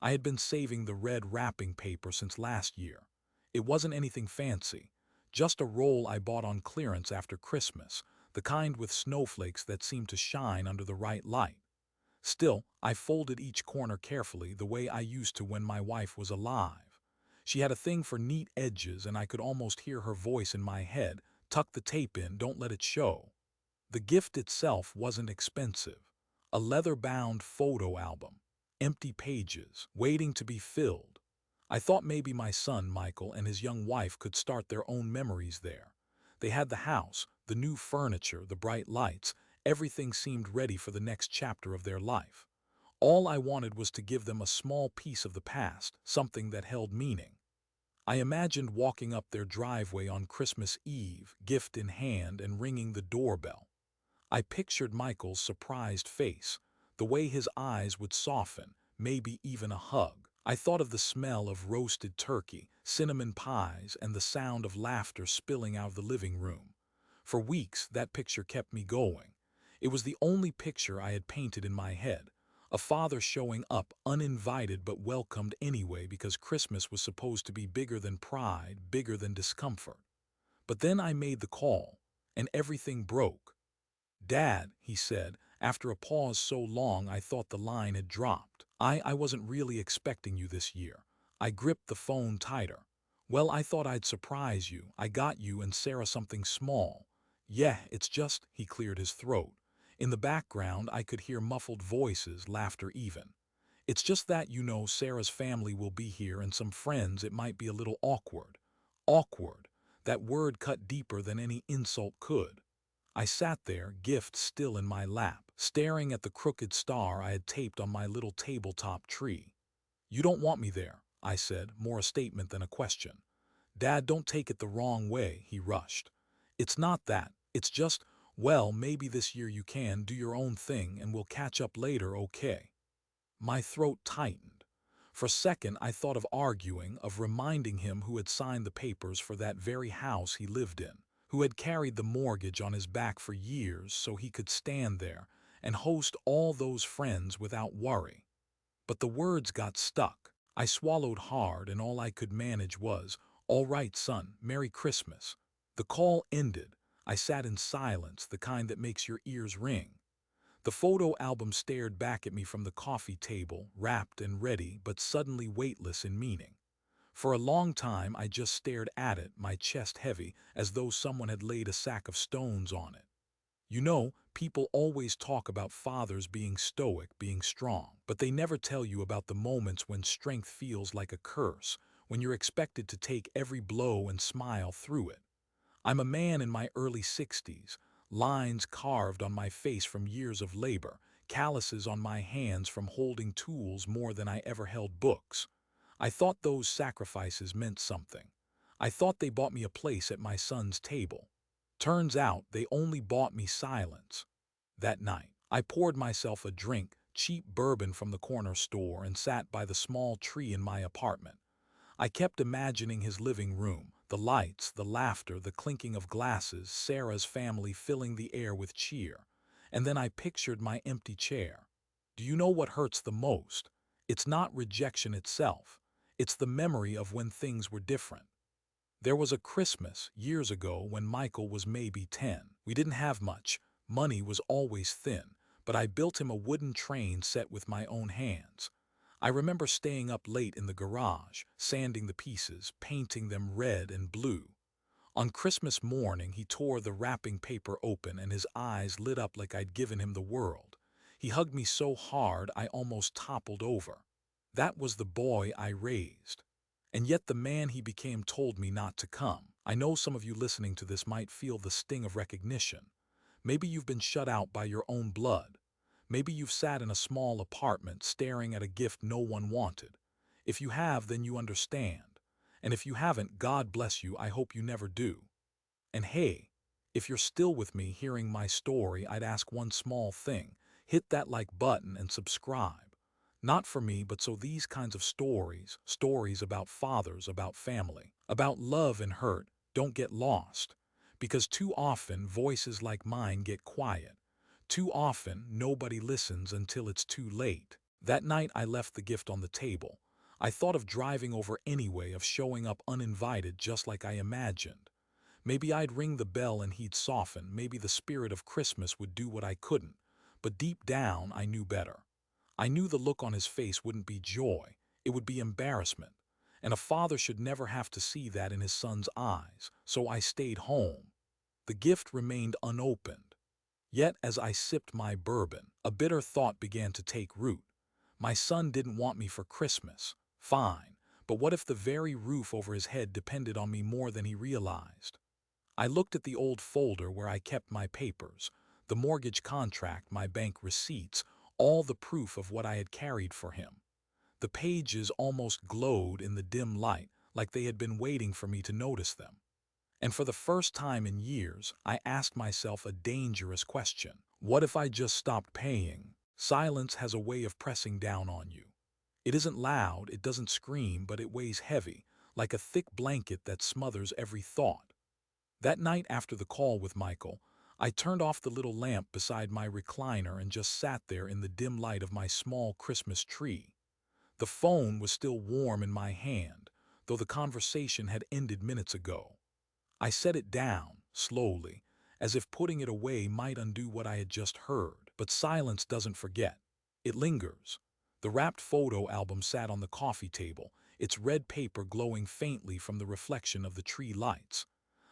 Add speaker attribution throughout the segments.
Speaker 1: I had been saving the red wrapping paper since last year. It wasn't anything fancy, just a roll I bought on clearance after Christmas, the kind with snowflakes that seemed to shine under the right light. Still, I folded each corner carefully the way I used to when my wife was alive. She had a thing for neat edges, and I could almost hear her voice in my head, "Tuck the tape in, don't let it show." The gift itself wasn't expensive. A leather-bound photo album. Empty pages, waiting to be filled. I thought maybe my son, Michael, and his young wife could start their own memories there. They had the house, the new furniture, the bright lights. Everything seemed ready for the next chapter of their life. All I wanted was to give them a small piece of the past, something that held meaning. I imagined walking up their driveway on Christmas Eve, gift in hand, and ringing the doorbell. I pictured Michael's surprised face, the way his eyes would soften, maybe even a hug. I thought of the smell of roasted turkey, cinnamon pies, and the sound of laughter spilling out of the living room. For weeks, that picture kept me going. It was the only picture I had painted in my head. A father showing up uninvited but welcomed anyway because Christmas was supposed to be bigger than pride, bigger than discomfort. But then I made the call, and everything broke. "Dad," he said, after a pause so long I thought the line had dropped. I wasn't really expecting you this year." I gripped the phone tighter. "Well, I thought I'd surprise you. I got you and Sarah something small." "Yeah, it's just," he cleared his throat. In the background I could hear muffled voices, laughter even. "It's just that, Sarah's family will be here and some friends. It might be a little awkward." Awkward. That word cut deeper than any insult could. I sat there, gift still in my lap, staring at the crooked star I had taped on my little tabletop tree. "You don't want me there," I said, more a statement than a question. "Dad, don't take it the wrong way," he rushed. "It's not that. It's just, well, maybe this year you can do your own thing and we'll catch up later, okay?" My throat tightened. For a second I thought of arguing, of reminding him who had signed the papers for that very house he lived in, who had carried the mortgage on his back for years so he could stand there and host all those friends without worry. But the words got stuck. I swallowed hard, and all I could manage was, "All right, son, Merry Christmas." The call ended. I sat in silence, the kind that makes your ears ring. The photo album stared back at me from the coffee table, wrapped and ready, but suddenly weightless in meaning. For a long time I just stared at it, my chest heavy, as though someone had laid a sack of stones on it. People always talk about fathers being stoic, being strong, but they never tell you about the moments when strength feels like a curse, when you're expected to take every blow and smile through it. I'm a man in my early 60s, lines carved on my face from years of labor, calluses on my hands from holding tools more than I ever held books. I thought those sacrifices meant something. I thought they bought me a place at my son's table. Turns out they only bought me silence. That night, I poured myself a drink, cheap bourbon from the corner store, and sat by the small tree in my apartment. I kept imagining his living room, the lights, the laughter, the clinking of glasses, Sarah's family filling the air with cheer. And then I pictured my empty chair. Do you know what hurts the most? It's not rejection itself. It's the memory of when things were different. There was a Christmas, years ago, when Michael was maybe 10. We didn't have much. Money was always thin. But I built him a wooden train set with my own hands. I remember staying up late in the garage, sanding the pieces, painting them red and blue. On Christmas morning, he tore the wrapping paper open and his eyes lit up like I'd given him the world. He hugged me so hard I almost toppled over. That was the boy I raised. And yet the man he became told me not to come. I know some of you listening to this might feel the sting of recognition. Maybe you've been shut out by your own blood. Maybe you've sat in a small apartment staring at a gift no one wanted. If you have, then you understand. And if you haven't, God bless you, I hope you never do. And hey, if you're still with me hearing my story, I'd ask one small thing. Hit that like button and subscribe. Not for me, but so these kinds of stories about fathers, about family, about love and hurt, don't get lost. Because too often voices like mine get quiet. Too often nobody listens until it's too late. That night I left the gift on the table. I thought of driving over anyway, of showing up uninvited just like I imagined. Maybe I'd ring the bell and he'd soften, maybe the spirit of Christmas would do what I couldn't. But deep down, I knew better. I knew the look on his face wouldn't be joy, it would be embarrassment. And a father should never have to see that in his son's eyes, so I stayed home. The gift remained unopened. Yet as I sipped my bourbon, a bitter thought began to take root. My son didn't want me for Christmas. Fine, but what if the very roof over his head depended on me more than he realized? I looked at the old folder where I kept my papers, the mortgage contract, my bank receipts, all the proof of what I had carried for him. The pages almost glowed in the dim light, like they had been waiting for me to notice them. And for the first time in years, I asked myself a dangerous question. What if I just stopped paying? Silence has a way of pressing down on you. It isn't loud, it doesn't scream, but it weighs heavy, like a thick blanket that smothers every thought. That night after the call with Michael, I turned off the little lamp beside my recliner and just sat there in the dim light of my small Christmas tree. The phone was still warm in my hand, though the conversation had ended minutes ago. I set it down, slowly, as if putting it away might undo what I had just heard. But silence doesn't forget. It lingers. The wrapped photo album sat on the coffee table, its red paper glowing faintly from the reflection of the tree lights.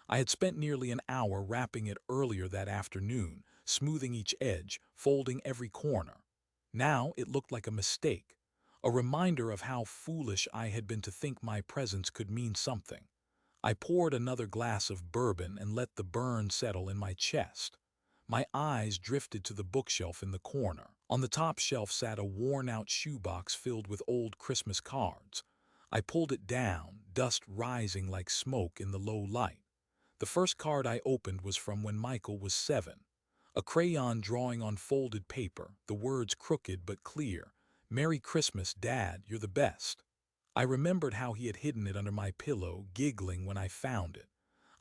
Speaker 1: I had spent nearly an hour wrapping it earlier that afternoon, smoothing each edge, folding every corner. Now it looked like a mistake, a reminder of how foolish I had been to think my presence could mean something. I poured another glass of bourbon and let the burn settle in my chest. My eyes drifted to the bookshelf in the corner. On the top shelf sat a worn-out shoebox filled with old Christmas cards. I pulled it down, dust rising like smoke in the low light. The first card I opened was from when Michael was 7. A crayon drawing on folded paper, the words crooked but clear. "Merry Christmas, Dad, you're the best." I remembered how he had hidden it under my pillow, giggling when I found it.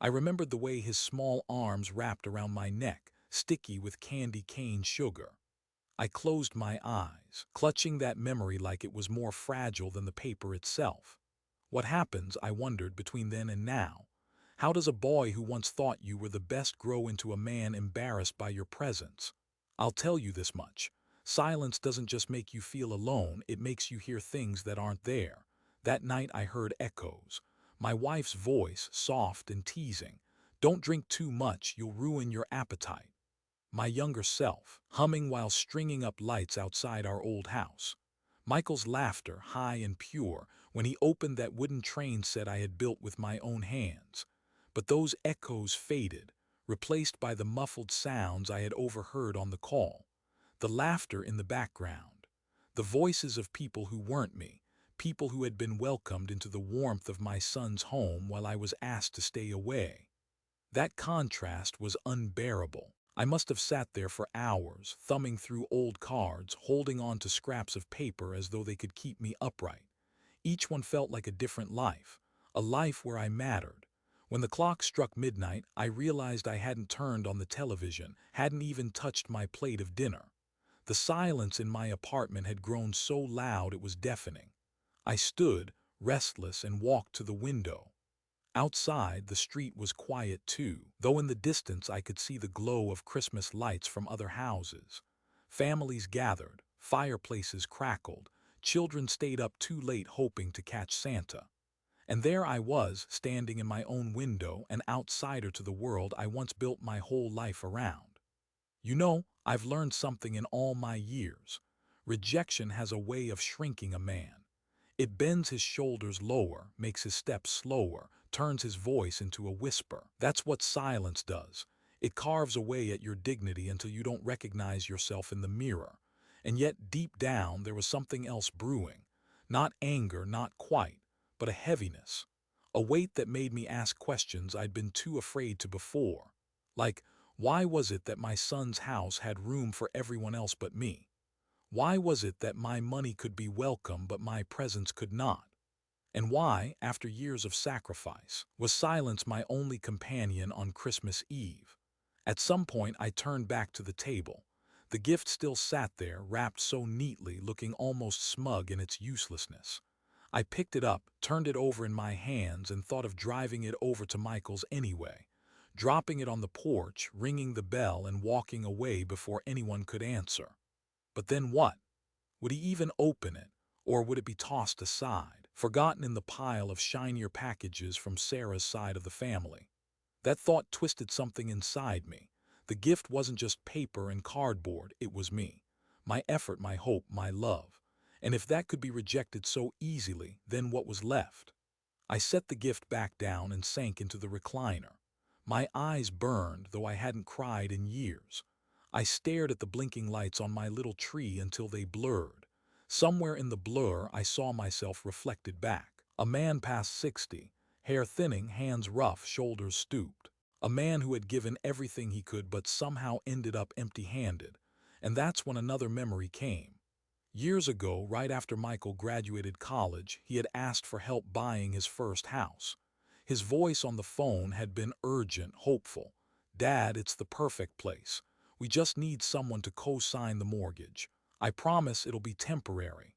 Speaker 1: I remembered the way his small arms wrapped around my neck, sticky with candy cane sugar. I closed my eyes, clutching that memory like it was more fragile than the paper itself. What happens, I wondered, between then and now? How does a boy who once thought you were the best grow into a man embarrassed by your presence? I'll tell you this much. Silence doesn't just make you feel alone, it makes you hear things that aren't there. That night I heard echoes. My wife's voice, soft and teasing. "Don't drink too much, you'll ruin your appetite." My younger self, humming while stringing up lights outside our old house. Michael's laughter, high and pure, when he opened that wooden train set I had built with my own hands. But those echoes faded, replaced by the muffled sounds I had overheard on the call. The laughter in the background. The voices of people who weren't me, people who had been welcomed into the warmth of my son's home while I was asked to stay away. That contrast was unbearable. I must have sat there for hours, thumbing through old cards, holding on to scraps of paper as though they could keep me upright. Each one felt like a different life, a life where I mattered. When the clock struck midnight, I realized I hadn't turned on the television, hadn't even touched my plate of dinner. The silence in my apartment had grown so loud it was deafening. I stood, restless, and walked to the window. Outside, the street was quiet too, though in the distance I could see the glow of Christmas lights from other houses. Families gathered, fireplaces crackled, children stayed up too late hoping to catch Santa. And there I was, standing in my own window, an outsider to the world I once built my whole life around. You know, I've learned something in all my years. Rejection has a way of shrinking a man. It bends his shoulders lower, makes his steps slower, turns his voice into a whisper. That's what silence does. It carves away at your dignity until you don't recognize yourself in the mirror. And yet deep down there was something else brewing. Not anger, not quite, but a heaviness. A weight that made me ask questions I'd been too afraid to before. Like, why was it that my son's house had room for everyone else but me? Why was it that my money could be welcome but my presence could not? And why, after years of sacrifice, was silence my only companion on Christmas Eve? At some point I turned back to the table. The gift still sat there, wrapped so neatly, looking almost smug in its uselessness. I picked it up, turned it over in my hands, and thought of driving it over to Michael's anyway, dropping it on the porch, ringing the bell, and walking away before anyone could answer. But then what? Would he even open it, or would it be tossed aside, forgotten in the pile of shinier packages from Sarah's side of the family? That thought twisted something inside me. The gift wasn't just paper and cardboard, it was me. My effort, my hope, my love. And if that could be rejected so easily, then what was left? I set the gift back down and sank into the recliner. My eyes burned, though I hadn't cried in years. I stared at the blinking lights on my little tree until they blurred. Somewhere in the blur, I saw myself reflected back. A man past 60, hair thinning, hands rough, shoulders stooped. A man who had given everything he could but somehow ended up empty-handed. And that's when another memory came. Years ago, right after Michael graduated college, he had asked for help buying his first house. His voice on the phone had been urgent, hopeful. "Dad, it's the perfect place. We just need someone to co-sign the mortgage. I promise it'll be temporary."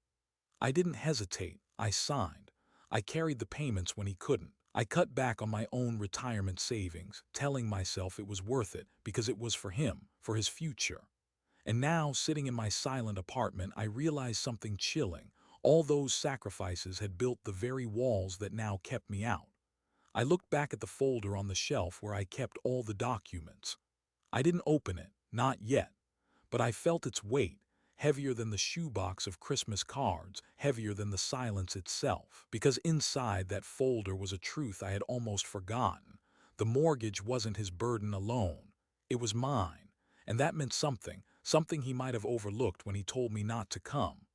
Speaker 1: I didn't hesitate. I signed. I carried the payments when he couldn't. I cut back on my own retirement savings, telling myself it was worth it because it was for him, for his future. And now, sitting in my silent apartment, I realized something chilling. All those sacrifices had built the very walls that now kept me out. I looked back at the folder on the shelf where I kept all the documents. I didn't open it, not yet, but I felt its weight, heavier than the shoebox of Christmas cards, heavier than the silence itself, because inside that folder was a truth I had almost forgotten. The mortgage wasn't his burden alone. It was mine, and that meant something he might have overlooked when he told me not to come.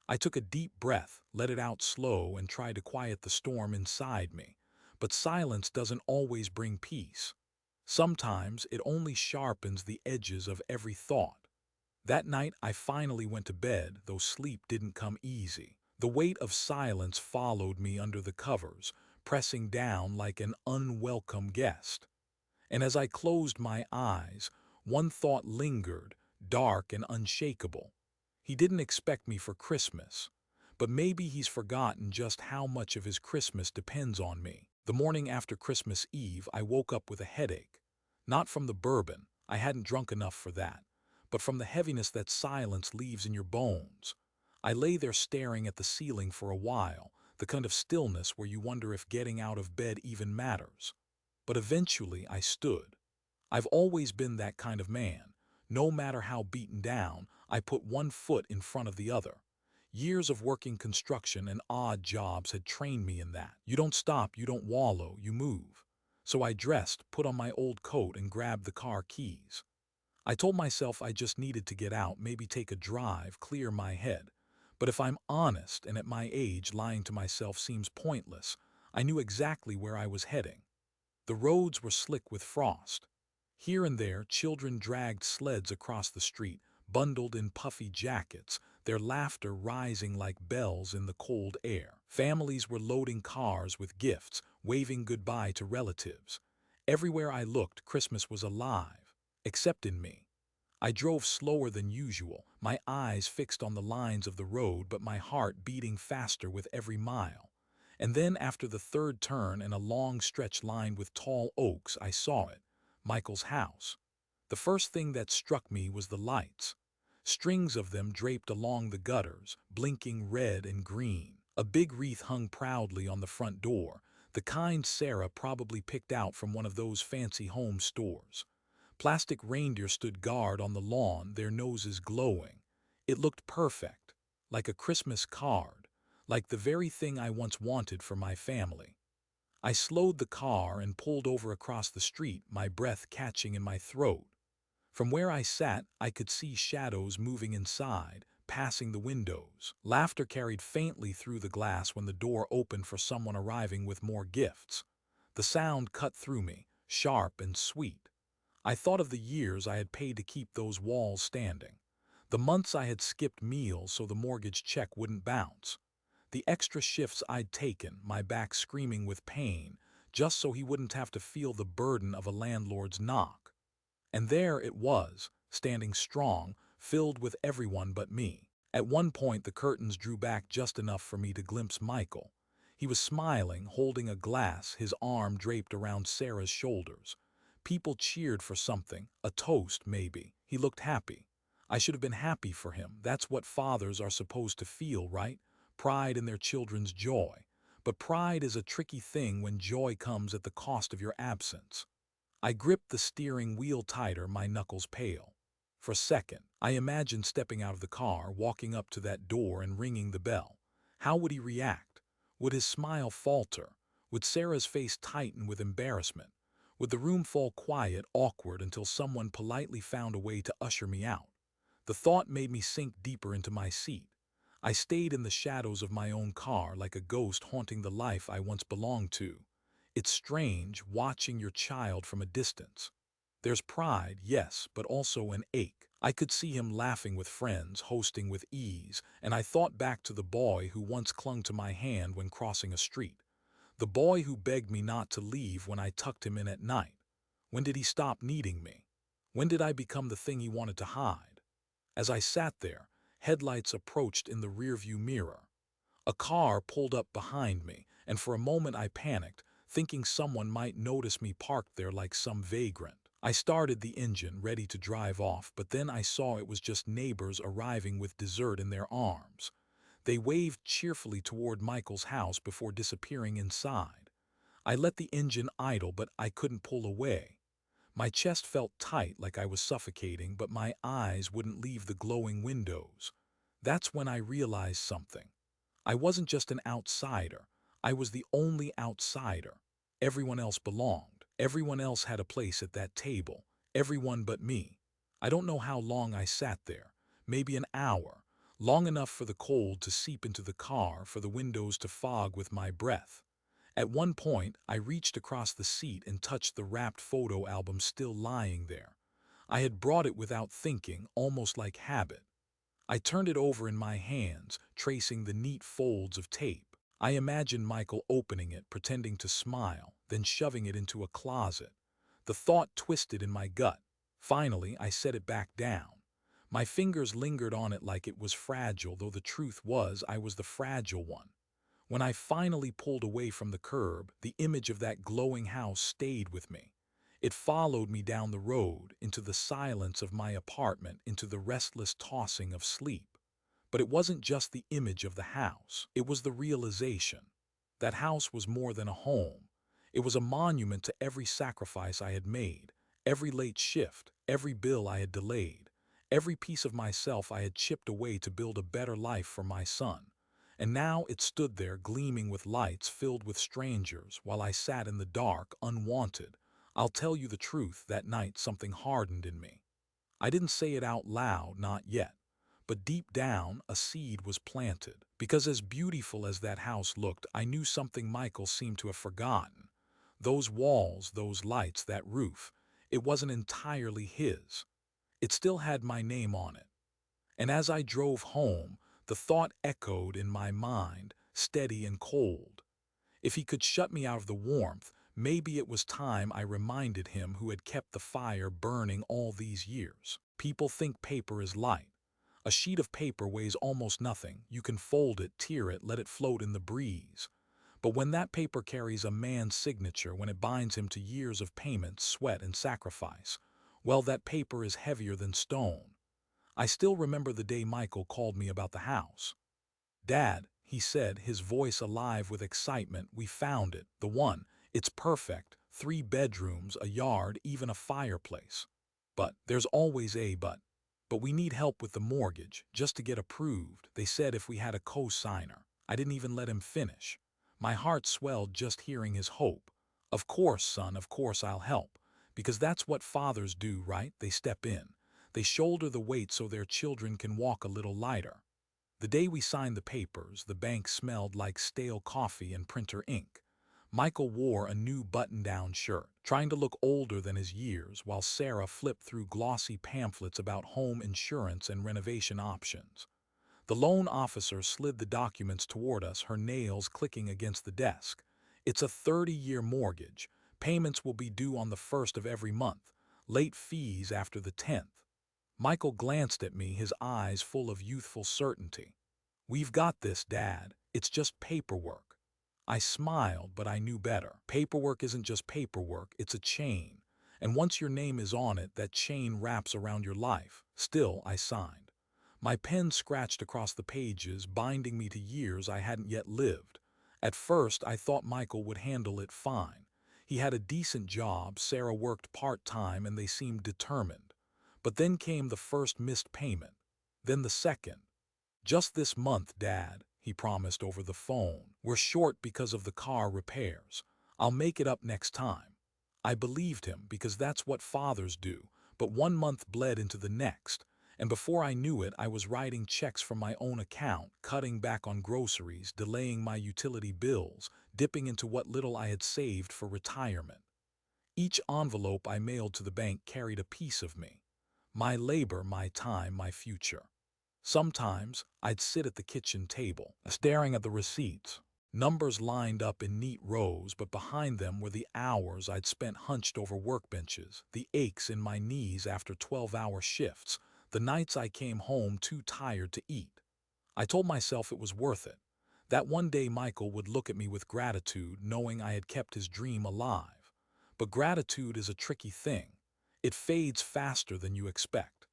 Speaker 1: I took a deep breath, let it out slow, and tried to quiet the storm inside me. But silence doesn't always bring peace. Sometimes it only sharpens the edges of every thought. That night I finally went to bed, though sleep didn't come easy. The weight of silence followed me under the covers, pressing down like an unwelcome guest. And as I closed my eyes, one thought lingered, dark and unshakable. He didn't expect me for Christmas, but maybe he's forgotten just how much of his Christmas depends on me. The morning after Christmas Eve, I woke up with a headache. Not from the bourbon, I hadn't drunk enough for that, but from the heaviness that silence leaves in your bones. I lay there staring at the ceiling for a while, the kind of stillness where you wonder if getting out of bed even matters. But eventually I stood. I've always been that kind of man. No matter how beaten down, I put one foot in front of the other. Years of working construction and odd jobs had trained me in that. You don't stop, you don't wallow, you move. So I dressed, put on my old coat, and grabbed the car keys. I told myself I just needed to get out, maybe take a drive, clear my head. But if I'm honest, and at my age lying to myself seems pointless, I knew exactly where I was heading. The roads were slick with frost. Here and there, children dragged sleds across the street, bundled in puffy jackets, their laughter rising like bells in the cold air. Families were loading cars with gifts, waving goodbye to relatives. Everywhere I looked, Christmas was alive, except in me. I drove slower than usual, my eyes fixed on the lines of the road, but my heart beating faster with every mile. And then, after the third turn and a long stretch lined with tall oaks, I saw it, Michael's house. The first thing that struck me was the lights. Strings of them draped along the gutters, blinking red and green. A big wreath hung proudly on the front door, the kind Sarah probably picked out from one of those fancy home stores. Plastic reindeer stood guard on the lawn, their noses glowing. It looked perfect, like a Christmas card, like the very thing I once wanted for my family. I slowed the car and pulled over across the street, my breath catching in my throat. From where I sat, I could see shadows moving inside, passing the windows. Laughter carried faintly through the glass when the door opened for someone arriving with more gifts. The sound cut through me, sharp and sweet. I thought of the years I had paid to keep those walls standing, the months I had skipped meals so the mortgage check wouldn't bounce, the extra shifts I'd taken, my back screaming with pain, just so he wouldn't have to feel the burden of a landlord's knock. And there it was, standing strong, filled with everyone but me. At one point, the curtains drew back just enough for me to glimpse Michael. He was smiling, holding a glass, his arm draped around Sarah's shoulders. People cheered for something, a toast maybe. He looked happy. I should have been happy for him. That's what fathers are supposed to feel, right? Pride in their children's joy. But pride is a tricky thing when joy comes at the cost of your absence. I gripped the steering wheel tighter, my knuckles pale. For a second, I imagined stepping out of the car, walking up to that door and ringing the bell. How would he react? Would his smile falter? Would Sarah's face tighten with embarrassment? Would the room fall quiet, awkward, until someone politely found a way to usher me out? The thought made me sink deeper into my seat. I stayed in the shadows of my own car like a ghost haunting the life I once belonged to. It's strange watching your child from a distance. There's pride, yes, but also an ache. I could see him laughing with friends, hosting with ease, and I thought back to the boy who once clung to my hand when crossing a street. The boy who begged me not to leave when I tucked him in at night. When did he stop needing me? When did I become the thing he wanted to hide? As I sat there, headlights approached in the rearview mirror. A car pulled up behind me, and for a moment I panicked, thinking someone might notice me parked there like some vagrant. I started the engine, ready to drive off, but then I saw it was just neighbors arriving with dessert in their arms. They waved cheerfully toward Michael's house before disappearing inside. I let the engine idle, but I couldn't pull away. My chest felt tight, like I was suffocating, but my eyes wouldn't leave the glowing windows. That's when I realized something. I wasn't just an outsider. I was the only outsider. Everyone else belonged. Everyone else had a place at that table. Everyone but me. I don't know how long I sat there. Maybe an hour. Long enough for the cold to seep into the car, for the windows to fog with my breath. At one point, I reached across the seat and touched the wrapped photo album still lying there. I had brought it without thinking, almost like habit. I turned it over in my hands, tracing the neat folds of tape. I imagined Michael opening it, pretending to smile, then shoving it into a closet. The thought twisted in my gut. Finally, I set it back down. My fingers lingered on it like it was fragile, though the truth was I was the fragile one. When I finally pulled away from the curb, the image of that glowing house stayed with me. It followed me down the road, into the silence of my apartment, into the restless tossing of sleep. But it wasn't just the image of the house. It was the realization. That house was more than a home. It was a monument to every sacrifice I had made, every late shift, every bill I had delayed, every piece of myself I had chipped away to build a better life for my son. And now it stood there gleaming with lights, filled with strangers, while I sat in the dark, unwanted. I'll tell you the truth, that night something hardened in me. I didn't say it out loud, not yet. But deep down, a seed was planted. Because as beautiful as that house looked, I knew something Michael seemed to have forgotten. Those walls, those lights, that roof, it wasn't entirely his. It still had my name on it. And as I drove home, the thought echoed in my mind, steady and cold. If he could shut me out of the warmth, maybe it was time I reminded him who had kept the fire burning all these years. People think paper is light. A sheet of paper weighs almost nothing. You can fold it, tear it, let it float in the breeze. But when that paper carries a man's signature, when it binds him to years of payments, sweat, and sacrifice, well, that paper is heavier than stone. I still remember the day Michael called me about the house. "Dad," he said, his voice alive with excitement, "we found it, the one. It's perfect. 3 bedrooms, a yard, even a fireplace. But there's always a but. But we need help with the mortgage, just to get approved. They said if we had a co-signer." I didn't even let him finish. My heart swelled just hearing his hope. "Of course, son, of course I'll help. Because that's what fathers do, right? They step in. They shoulder the weight so their children can walk a little lighter." The day we signed the papers, the bank smelled like stale coffee and printer ink. Michael wore a new button-down shirt, trying to look older than his years, while Sarah flipped through glossy pamphlets about home insurance and renovation options. The loan officer slid the documents toward us, her nails clicking against the desk. "It's a 30-year mortgage. Payments will be due on the 1st of every month. Late fees after the 10th. Michael glanced at me, his eyes full of youthful certainty. "We've got this, Dad. It's just paperwork." I smiled, but I knew better. Paperwork isn't just paperwork, it's a chain. And once your name is on it, that chain wraps around your life. Still, I signed. My pen scratched across the pages, binding me to years I hadn't yet lived. At first, I thought Michael would handle it fine. He had a decent job, Sarah worked part-time, and they seemed determined. But then came the first missed payment. Then the second. "Just this month, Dad," he promised over the phone. "We're short because of the car repairs. I'll make it up next time." I believed him because that's what fathers do, but 1 month bled into the next, and before I knew it, I was writing checks from my own account, cutting back on groceries, delaying my utility bills, dipping into what little I had saved for retirement. Each envelope I mailed to the bank carried a piece of me. My labor, my time, my future. Sometimes I'd sit at the kitchen table, staring at the receipts. Numbers lined up in neat rows, but behind them were the hours I'd spent hunched over workbenches, the aches in my knees after 12-hour shifts, the nights I came home too tired to eat. I told myself it was worth it, that one day Michael would look at me with gratitude, knowing I had kept his dream alive. But gratitude is a tricky thing. It fades faster than you expect.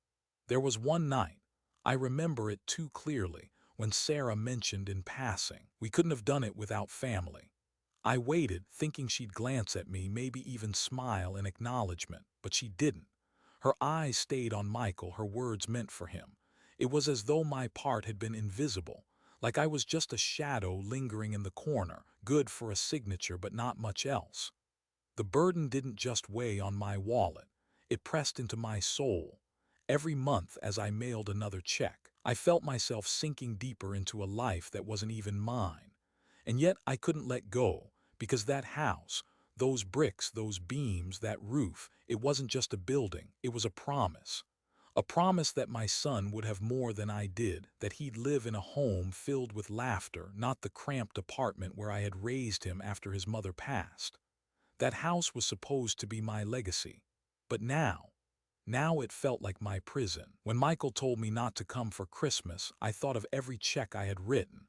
Speaker 1: There was one night, I remember it too clearly, when Sarah mentioned in passing, we couldn't have done it without family. I waited, thinking she'd glance at me, maybe even smile in acknowledgement, but she didn't. Her eyes stayed on Michael, her words meant for him. It was as though my part had been invisible, like I was just a shadow lingering in the corner, good for a signature but not much else. The burden didn't just weigh on my wallet, it pressed into my soul. Every month as I mailed another check, I felt myself sinking deeper into a life that wasn't even mine. And yet I couldn't let go, because that house, those bricks, those beams, that roof, it wasn't just a building, it was a promise. A promise that my son would have more than I did, that he'd live in a home filled with laughter, not the cramped apartment where I had raised him after his mother passed. That house was supposed to be my legacy. But now it felt like my prison. When Michael told me not to come for Christmas, I thought of every check I had written,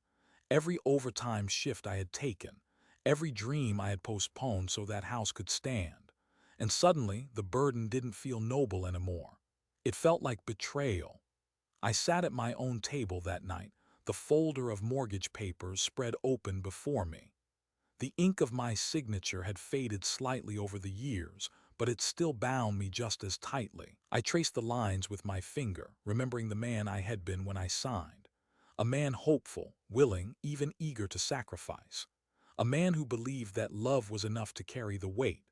Speaker 1: every overtime shift I had taken, every dream I had postponed so that house could stand. And suddenly, the burden didn't feel noble anymore. It felt like betrayal. I sat at my own table that night, the folder of mortgage papers spread open before me. The ink of my signature had faded slightly over the years, but it still bound me just as tightly. I traced the lines with my finger, remembering the man I had been when I signed. A man hopeful, willing, even eager to sacrifice. A man who believed that love was enough to carry the weight.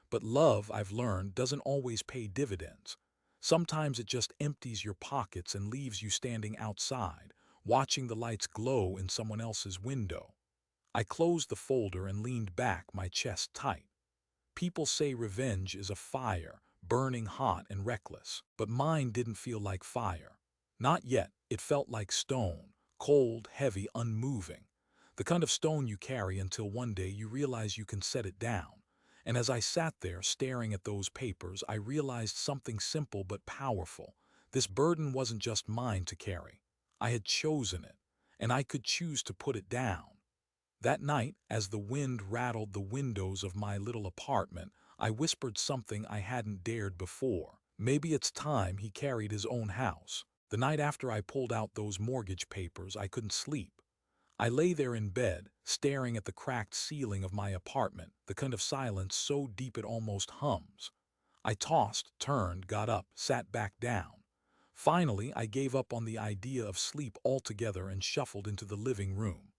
Speaker 1: But love, I've learned, doesn't always pay dividends. Sometimes it just empties your pockets and leaves you standing outside, watching the lights glow in someone else's window. I closed the folder and leaned back, my chest tight. People say revenge is a fire, burning hot and reckless. But mine didn't feel like fire. Not yet. It felt like stone, cold, heavy, unmoving. The kind of stone you carry until one day you realize you can set it down. And as I sat there staring at those papers, I realized something simple but powerful. This burden wasn't just mine to carry. I had chosen it, and I could choose to put it down. That night, as the wind rattled the windows of my little apartment, I whispered something I hadn't dared before. Maybe it's time he carried his own house. The night after I pulled out those mortgage papers, I couldn't sleep. I lay there in bed, staring at the cracked ceiling of my apartment, the kind of silence so deep it almost hums. I tossed, turned, got up, sat back down. Finally, I gave up on the idea of sleep altogether and shuffled into the living room.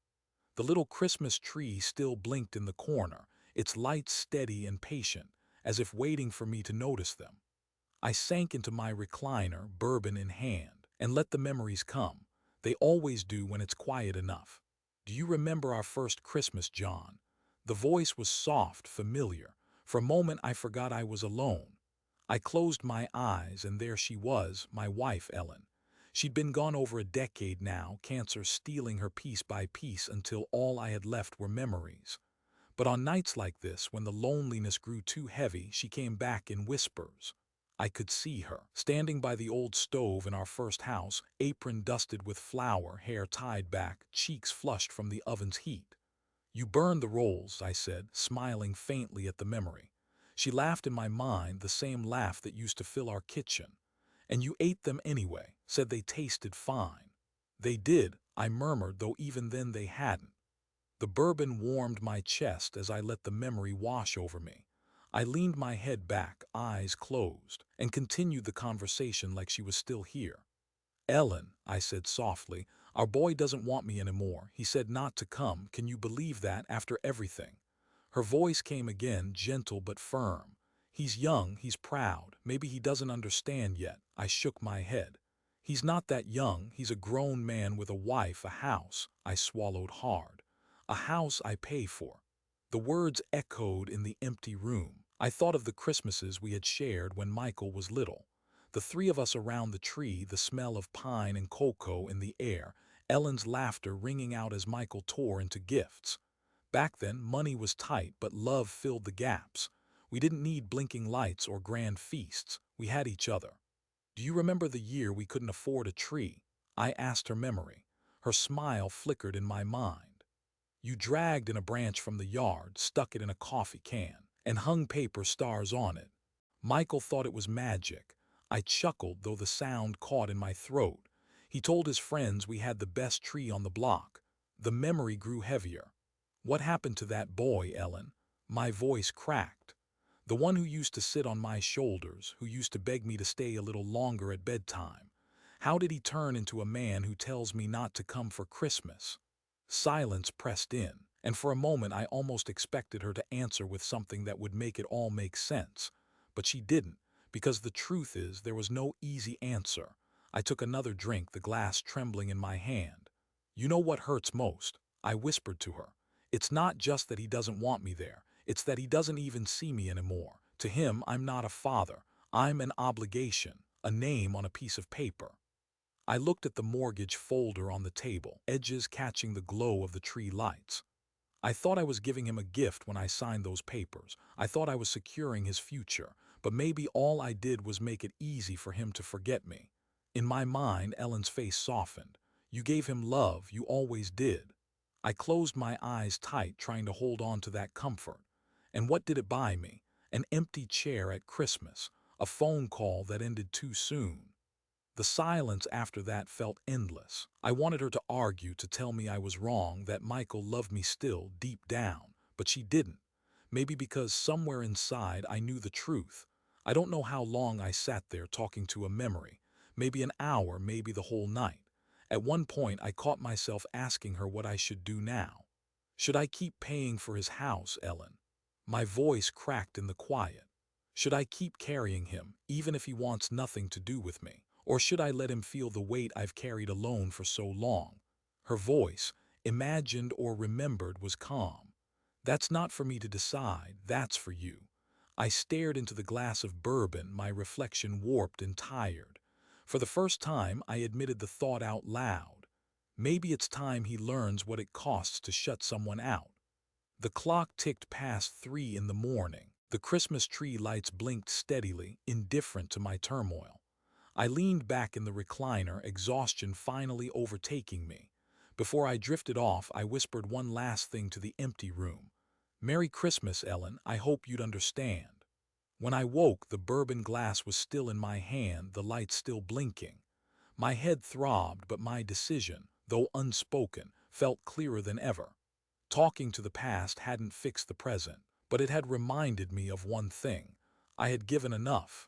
Speaker 1: The little Christmas tree still blinked in the corner, its lights steady and patient, as if waiting for me to notice them. I sank into my recliner, bourbon in hand, and let the memories come. They always do when it's quiet enough. "Do you remember our first Christmas, John?" The voice was soft, familiar. For a moment I forgot I was alone. I closed my eyes, and there she was, my wife, Ellen. She'd been gone over a decade now, cancer stealing her piece by piece until all I had left were memories. But on nights like this, when the loneliness grew too heavy, she came back in whispers. I could see her, standing by the old stove in our first house, apron dusted with flour, hair tied back, cheeks flushed from the oven's heat. "You burned the rolls," I said, smiling faintly at the memory. She laughed in my mind, the same laugh that used to fill our kitchen. "And you ate them anyway, said they tasted fine." "They did," I murmured, though even then they hadn't. The bourbon warmed my chest as I let the memory wash over me. I leaned my head back, eyes closed, and continued the conversation like she was still here. "Ellen," I said softly, "our boy doesn't want me anymore. He said not to come. Can you believe that after everything?" Her voice came again, gentle but firm. "He's young, he's proud. Maybe he doesn't understand yet." I shook my head. "He's not that young. He's a grown man with a wife, a house." I swallowed hard. "A house I pay for." The words echoed in the empty room. I thought of the Christmases we had shared when Michael was little. The three of us around the tree, the smell of pine and cocoa in the air, Ellen's laughter ringing out as Michael tore into gifts. Back then, money was tight, but love filled the gaps. We didn't need blinking lights or grand feasts. We had each other. "Do you remember the year we couldn't afford a tree?" I asked her memory. Her smile flickered in my mind. "You dragged in a branch from the yard, stuck it in a coffee can, and hung paper stars on it. Michael thought it was magic." I chuckled, though the sound caught in my throat. "He told his friends we had the best tree on the block." The memory grew heavier. "What happened to that boy, Ellen?" My voice cracked. "The one who used to sit on my shoulders, who used to beg me to stay a little longer at bedtime. How did he turn into a man who tells me not to come for Christmas?" Silence pressed in, and for a moment I almost expected her to answer with something that would make it all make sense. But she didn't, because the truth is there was no easy answer. I took another drink, the glass trembling in my hand. "You know what hurts most?" I whispered to her. "It's not just that he doesn't want me there. It's that he doesn't even see me anymore. To him, I'm not a father. I'm an obligation, a name on a piece of paper." I looked at the mortgage folder on the table, edges catching the glow of the tree lights. "I thought I was giving him a gift when I signed those papers. I thought I was securing his future, but maybe all I did was make it easy for him to forget me." In my mind, Ellen's face softened. "You gave him love, you always did." I closed my eyes tight, trying to hold on to that comfort. And what did it buy me? An empty chair at Christmas, a phone call that ended too soon. The silence after that felt endless. I wanted her to argue, to tell me I was wrong, that Michael loved me still, deep down. But she didn't. Maybe because somewhere inside I knew the truth. I don't know how long I sat there talking to a memory. Maybe an hour, maybe the whole night. At one point I caught myself asking her what I should do now. "Should I keep paying for his house, Ellen?" My voice cracked in the quiet. "Should I keep carrying him, even if he wants nothing to do with me? Or should I let him feel the weight I've carried alone for so long?" Her voice, imagined or remembered, was calm. "That's not for me to decide, that's for you." I stared into the glass of bourbon, my reflection warped and tired. For the first time, I admitted the thought out loud. Maybe it's time he learns what it costs to shut someone out. The clock ticked past 3 in the morning. The Christmas tree lights blinked steadily, indifferent to my turmoil. I leaned back in the recliner, exhaustion finally overtaking me. Before I drifted off, I whispered one last thing to the empty room. "Merry Christmas, Ellen. I hope you'd understand." When I woke, the bourbon glass was still in my hand, the light still blinking. My head throbbed, but my decision, though unspoken, felt clearer than ever. Talking to the past hadn't fixed the present, but it had reminded me of one thing. I had given enough.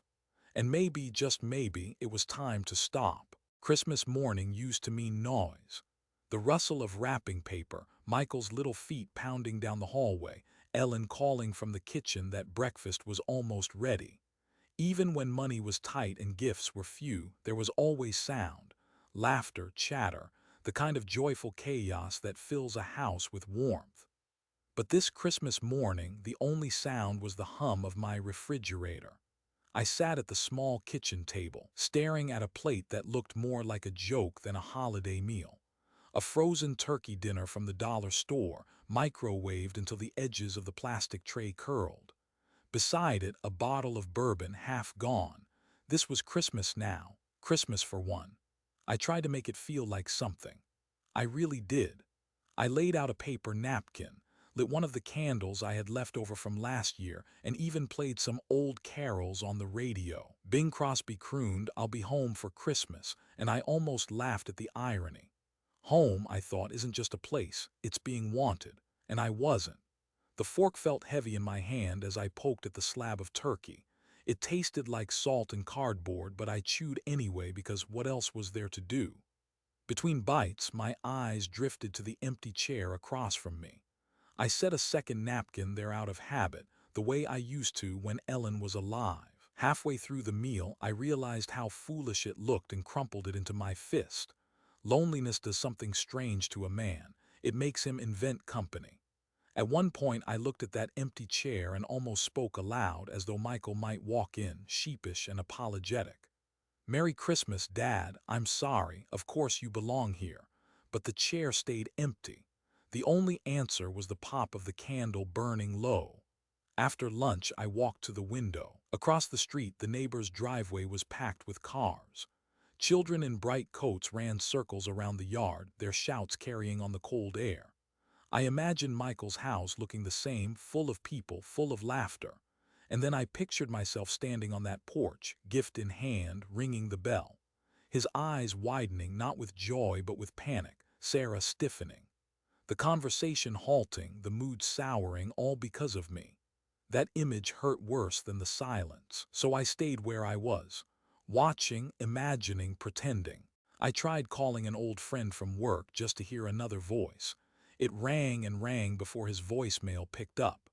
Speaker 1: And maybe, just maybe, it was time to stop. Christmas morning used to mean noise. The rustle of wrapping paper, Michael's little feet pounding down the hallway, Ellen calling from the kitchen that breakfast was almost ready. Even when money was tight and gifts were few, there was always sound. Laughter, chatter, the kind of joyful chaos that fills a house with warmth. But this Christmas morning, the only sound was the hum of my refrigerator. I sat at the small kitchen table, staring at a plate that looked more like a joke than a holiday meal. A frozen turkey dinner from the dollar store, microwaved until the edges of the plastic tray curled. Beside it, a bottle of bourbon half gone. This was Christmas now, Christmas for one. I tried to make it feel like something. I really did. I laid out a paper napkin, lit one of the candles I had left over from last year, and even played some old carols on the radio. Bing Crosby crooned, "I'll be home for Christmas," and I almost laughed at the irony. Home, I thought, isn't just a place, it's being wanted, and I wasn't. The fork felt heavy in my hand as I poked at the slab of turkey. It tasted like salt and cardboard, but I chewed anyway because what else was there to do? Between bites, my eyes drifted to the empty chair across from me. I set a second napkin there out of habit, the way I used to when Ellen was alive. Halfway through the meal, I realized how foolish it looked and crumpled it into my fist. Loneliness does something strange to a man. It makes him invent company. At one point, I looked at that empty chair and almost spoke aloud as though Michael might walk in, sheepish and apologetic. "Merry Christmas, Dad. I'm sorry. Of course you belong here." But the chair stayed empty. The only answer was the pop of the candle burning low. After lunch, I walked to the window. Across the street, the neighbor's driveway was packed with cars. Children in bright coats ran circles around the yard, their shouts carrying on the cold air. I imagined Michael's house looking the same, full of people, full of laughter. And then I pictured myself standing on that porch, gift in hand, ringing the bell. His eyes widening, not with joy but with panic, Sarah stiffening. The conversation halting, the mood souring, all because of me. That image hurt worse than the silence, so I stayed where I was, watching, imagining, pretending. I tried calling an old friend from work just to hear another voice. It rang and rang before his voicemail picked up.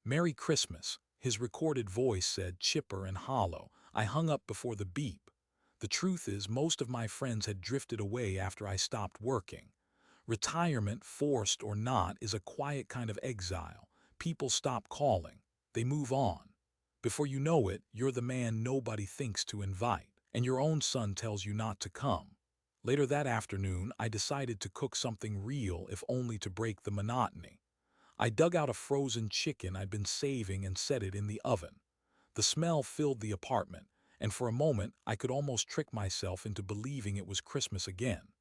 Speaker 1: "Merry Christmas," his recorded voice said, chipper and hollow. I hung up before the beep. The truth is, most of my friends had drifted away after I stopped working. Retirement, forced or not, is a quiet kind of exile. People stop calling. They move on. Before you know it, you're the man nobody thinks to invite, and your own son tells you not to come. Later that afternoon, I decided to cook something real, if only to break the monotony. I dug out a frozen chicken I'd been saving and set it in the oven. The smell filled the apartment, and for a moment I could almost trick myself into believing it was Christmas again.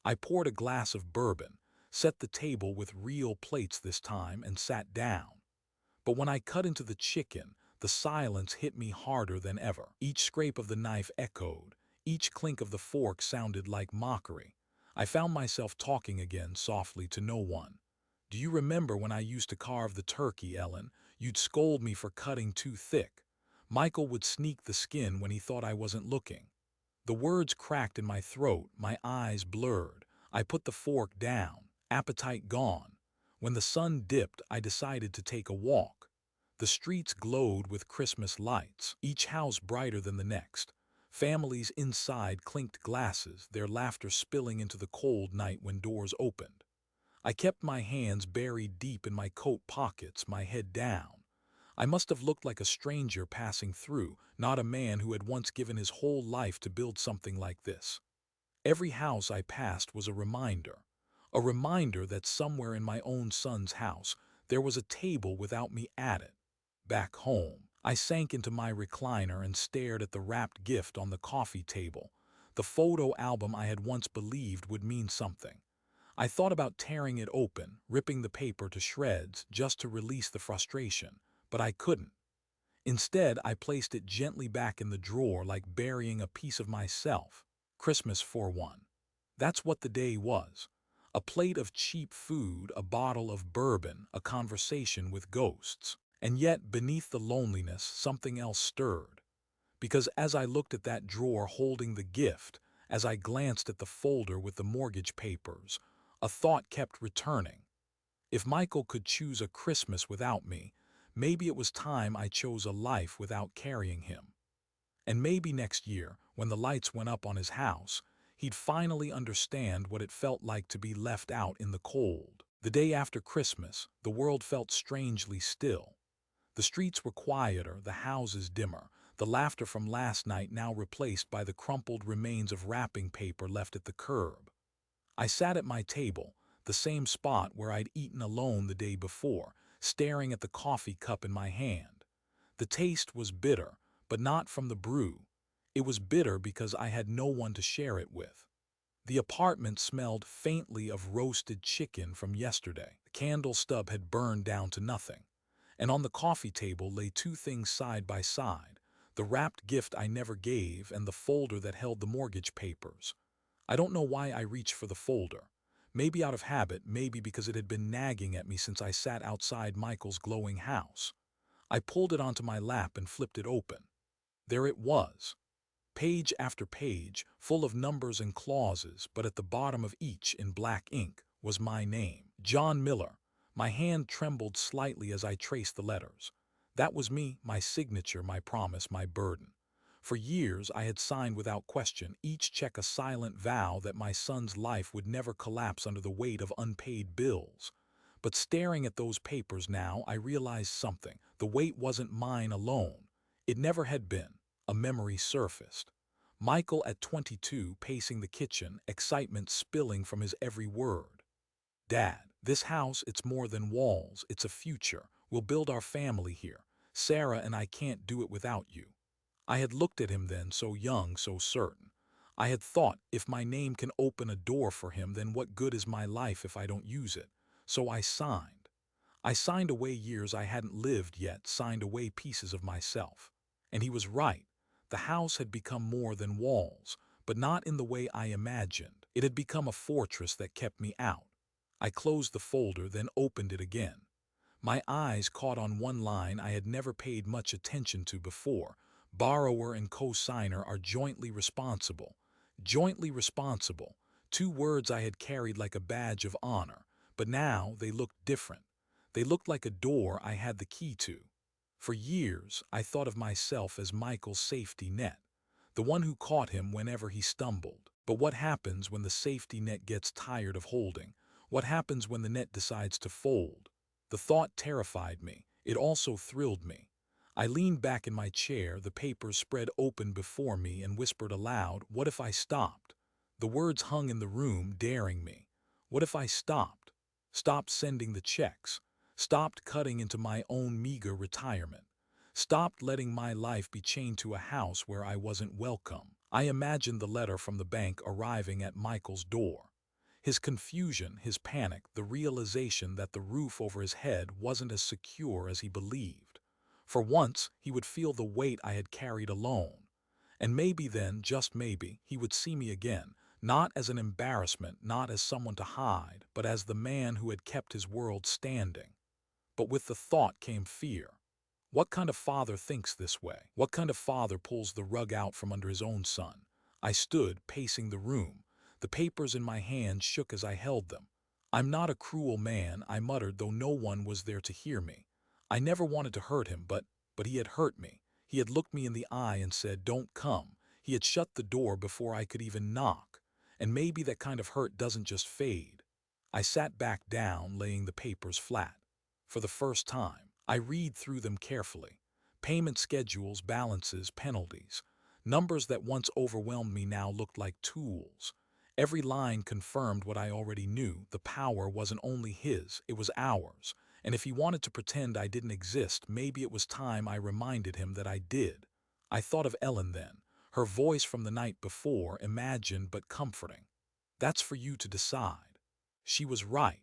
Speaker 1: I poured a glass of bourbon, set the table with real plates this time, and sat down. But when I cut into the chicken, the silence hit me harder than ever. Each scrape of the knife echoed. Each clink of the fork sounded like mockery. I found myself talking again softly to no one. "Do you remember when I used to carve the turkey, Ellen? You'd scold me for cutting too thick. Michael would sneak the skin when he thought I wasn't looking." The words cracked in my throat, my eyes blurred. I put the fork down, appetite gone. When the sun dipped, I decided to take a walk. The streets glowed with Christmas lights, each house brighter than the next. Families inside clinked glasses, their laughter spilling into the cold night when doors opened. I kept my hands buried deep in my coat pockets, my head down. I must have looked like a stranger passing through, not a man who had once given his whole life to build something like this. Every house I passed was a reminder that somewhere in my own son's house there was a table without me at it. Back home, I sank into my recliner and stared at the wrapped gift on the coffee table, the photo album I had once believed would mean something. I thought about tearing it open, ripping the paper to shreds just to release the frustration, but I couldn't. Instead, I placed it gently back in the drawer like burying a piece of myself. Christmas for one. That's what the day was. A plate of cheap food, a bottle of bourbon, a conversation with ghosts. And yet, beneath the loneliness, something else stirred. Because as I looked at that drawer holding the gift, as I glanced at the folder with the mortgage papers, a thought kept returning. If Michael could choose a Christmas without me, maybe it was time I chose a life without carrying him. And maybe next year, when the lights went up on his house, he'd finally understand what it felt like to be left out in the cold. The day after Christmas, the world felt strangely still. The streets were quieter, the houses dimmer, the laughter from last night now replaced by the crumpled remains of wrapping paper left at the curb. I sat at my table, the same spot where I'd eaten alone the day before, staring at the coffee cup in my hand. The taste was bitter, but not from the brew. It was bitter because I had no one to share it with. The apartment smelled faintly of roasted chicken from yesterday. The candle stub had burned down to nothing. And on the coffee table lay two things side by side, the wrapped gift I never gave and the folder that held the mortgage papers. I don't know why I reached for the folder. Maybe out of habit, maybe because it had been nagging at me since I sat outside Michael's glowing house. I pulled it onto my lap and flipped it open. There it was. Page after page, full of numbers and clauses, but at the bottom of each, in black ink, was my name, John Miller. My hand trembled slightly as I traced the letters. That was me, my signature, my promise, my burden. For years I had signed without question, each check a silent vow that my son's life would never collapse under the weight of unpaid bills. But staring at those papers now, I realized something. The weight wasn't mine alone. It never had been. A memory surfaced. Michael at 22, pacing the kitchen, excitement spilling from his every word. "Dad, this house, it's more than walls, it's a future. We'll build our family here. Sarah and I can't do it without you." I had looked at him then, so young, so certain. I had thought, if my name can open a door for him, then what good is my life if I don't use it? So I signed. I signed away years I hadn't lived yet, signed away pieces of myself. And he was right. The house had become more than walls, but not in the way I imagined. It had become a fortress that kept me out. I closed the folder, then opened it again. My eyes caught on one line I had never paid much attention to before. Borrower and co-signer are jointly responsible. Jointly responsible. Two words I had carried like a badge of honor, but now they looked different. They looked like a door I had the key to. For years, I thought of myself as Michael's safety net, the one who caught him whenever he stumbled. But what happens when the safety net gets tired of holding? What happens when the net decides to fold? The thought terrified me. It also thrilled me. I leaned back in my chair, the papers spread open before me, and whispered aloud, "What if I stopped?" The words hung in the room, daring me. What if I stopped? Stopped sending the checks. Stopped cutting into my own meager retirement. Stopped letting my life be chained to a house where I wasn't welcome. I imagined the letter from the bank arriving at Michael's door. His confusion, his panic, the realization that the roof over his head wasn't as secure as he believed. For once, he would feel the weight I had carried alone. And maybe then, just maybe, he would see me again, not as an embarrassment, not as someone to hide, but as the man who had kept his world standing. But with the thought came fear. What kind of father thinks this way? What kind of father pulls the rug out from under his own son? I stood, pacing the room. The papers in my hand shook as I held them. "I'm not a cruel man," I muttered, though no one was there to hear me. I never wanted to hurt him, but he had hurt me. He had looked me in the eye and said, "Don't come." He had shut the door before I could even knock. And maybe that kind of hurt doesn't just fade. I sat back down, laying the papers flat. For the first time, I read through them carefully. Payment schedules, balances, penalties. Numbers that once overwhelmed me now looked like tools. Every line confirmed what I already knew. The power wasn't only his, it was ours. And if he wanted to pretend I didn't exist, maybe it was time I reminded him that I did. I thought of Ellen then, her voice from the night before, imagined but comforting. "That's for you to decide." She was right.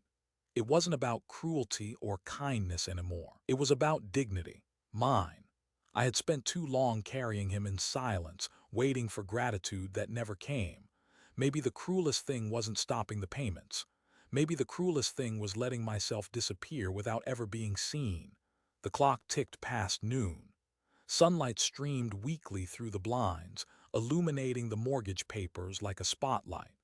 Speaker 1: It wasn't about cruelty or kindness anymore. It was about dignity. Mine. I had spent too long carrying him in silence, waiting for gratitude that never came. Maybe the cruelest thing wasn't stopping the payments. Maybe the cruelest thing was letting myself disappear without ever being seen. The clock ticked past noon. Sunlight streamed weakly through the blinds, illuminating the mortgage papers like a spotlight.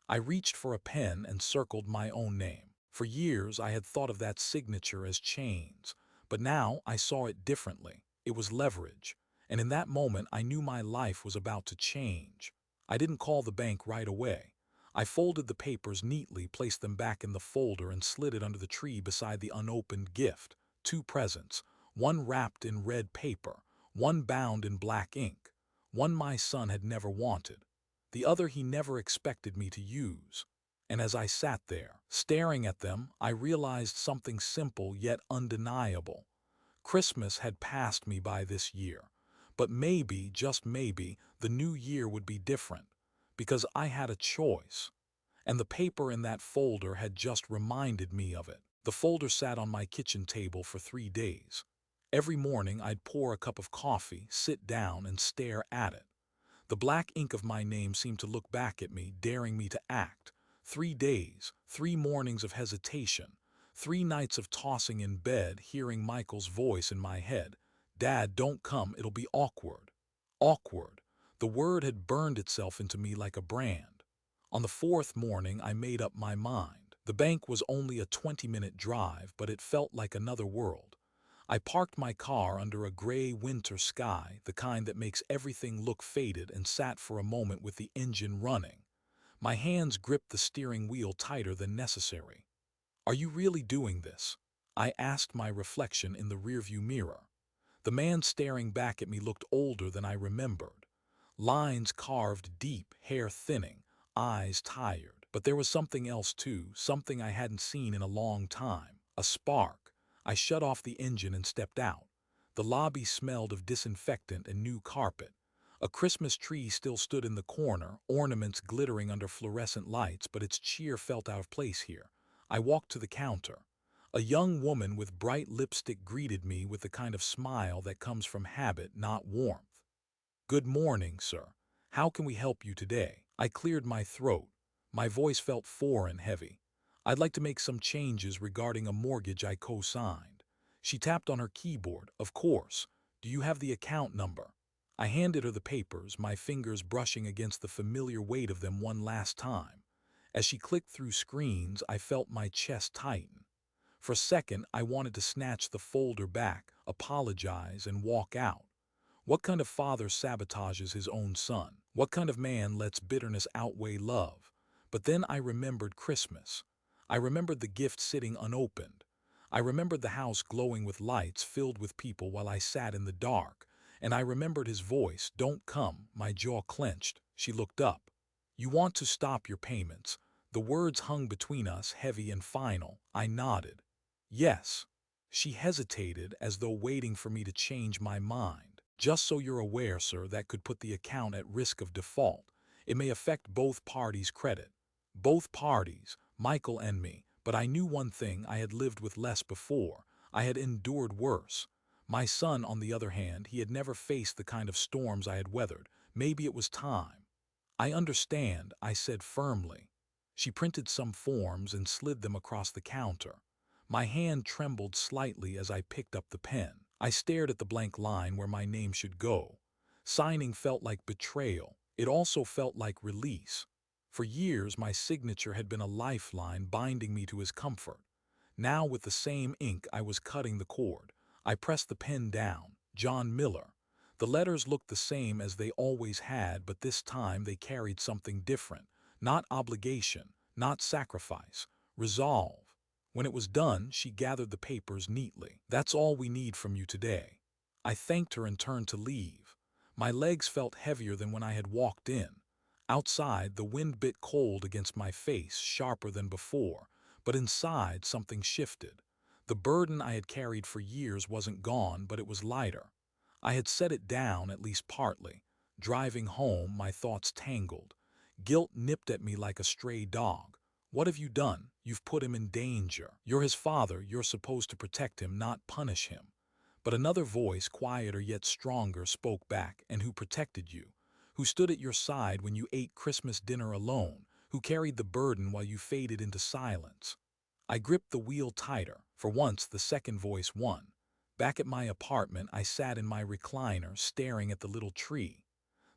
Speaker 1: I reached for a pen and circled my own name. For years I had thought of that signature as chains, but now I saw it differently. It was leverage, and in that moment I knew my life was about to change. I didn't call the bank right away. I folded the papers neatly, placed them back in the folder, and slid it under the tree beside the unopened gift. Two presents, one wrapped in red paper, one bound in black ink. One my son had never wanted. The other he never expected me to use. And as I sat there, staring at them, I realized something simple yet undeniable. Christmas had passed me by this year, But maybe, just maybe, the new year would be different, because I had a choice. And the paper in that folder had just reminded me of it. The folder sat on my kitchen table for 3 days. Every morning I'd pour a cup of coffee, sit down, and stare at it. The black ink of my name seemed to look back at me, daring me to act. 3 days, 3 mornings of hesitation, 3 nights of tossing in bed, hearing Michael's voice in my head. Dad, don't come, it'll be awkward. Awkward. The word had burned itself into me like a brand. On the fourth morning, I made up my mind. The bank was only a 20-minute drive, but it felt like another world. I parked my car under a gray winter sky, the kind that makes everything look faded, and sat for a moment with the engine running. My hands gripped the steering wheel tighter than necessary. "Are you really doing this?" I asked my reflection in the rearview mirror. The man staring back at me looked older than I remembered. Lines carved deep, hair thinning, eyes tired. But there was something else too, something I hadn't seen in a long time. A spark. I shut off the engine and stepped out. The lobby smelled of disinfectant and new carpet. A Christmas tree still stood in the corner, ornaments glittering under fluorescent lights, but its cheer felt out of place here. I walked to the counter. A young woman with bright lipstick greeted me with the kind of smile that comes from habit, not warmth. "Good morning, sir. How can we help you today?" I cleared my throat. My voice felt foreign, heavy. "I'd like to make some changes regarding a mortgage I co-signed." She tapped on her keyboard. "Of course. Do you have the account number?" I handed her the papers, my fingers brushing against the familiar weight of them one last time. As she clicked through screens, I felt my chest tighten. For a second, I wanted to snatch the folder back, apologize, and walk out. What kind of father sabotages his own son? What kind of man lets bitterness outweigh love? But then I remembered Christmas. I remembered the gift sitting unopened. I remembered the house glowing with lights filled with people while I sat in the dark. And I remembered his voice, "Don't come." My jaw clenched. She looked up. "You want to stop your payments." The words hung between us, heavy and final. I nodded. "Yes." She hesitated, as though waiting for me to change my mind. "Just so you're aware, sir, that could put the account at risk of default. It may affect both parties' credit." Both parties, Michael and me. But I knew one thing: I had lived with less before. I had endured worse. My son, on the other hand, he had never faced the kind of storms I had weathered. Maybe it was time. "I understand," I said firmly. She printed some forms and slid them across the counter. My hand trembled slightly as I picked up the pen. I stared at the blank line where my name should go. Signing felt like betrayal. It also felt like release. For years, my signature had been a lifeline binding me to his comfort. Now, with the same ink, I was cutting the cord. I pressed the pen down. "John Miller." The letters looked the same as they always had, but this time they carried something different. Not obligation, not sacrifice. Resolve. When it was done, she gathered the papers neatly. "That's all we need from you today." I thanked her and turned to leave. My legs felt heavier than when I had walked in. Outside, the wind bit cold against my face, sharper than before. But inside, something shifted. The burden I had carried for years wasn't gone, but it was lighter. I had set it down, at least partly. Driving home, my thoughts tangled. Guilt nipped at me like a stray dog. "What have you done? You've put him in danger. You're his father. You're supposed to protect him, not punish him." But another voice, quieter yet stronger, spoke back. "And who protected you? Who stood at your side when you ate Christmas dinner alone? Who carried the burden while you faded into silence?" I gripped the wheel tighter. For once, the second voice won. Back at my apartment, I sat in my recliner, staring at the little tree.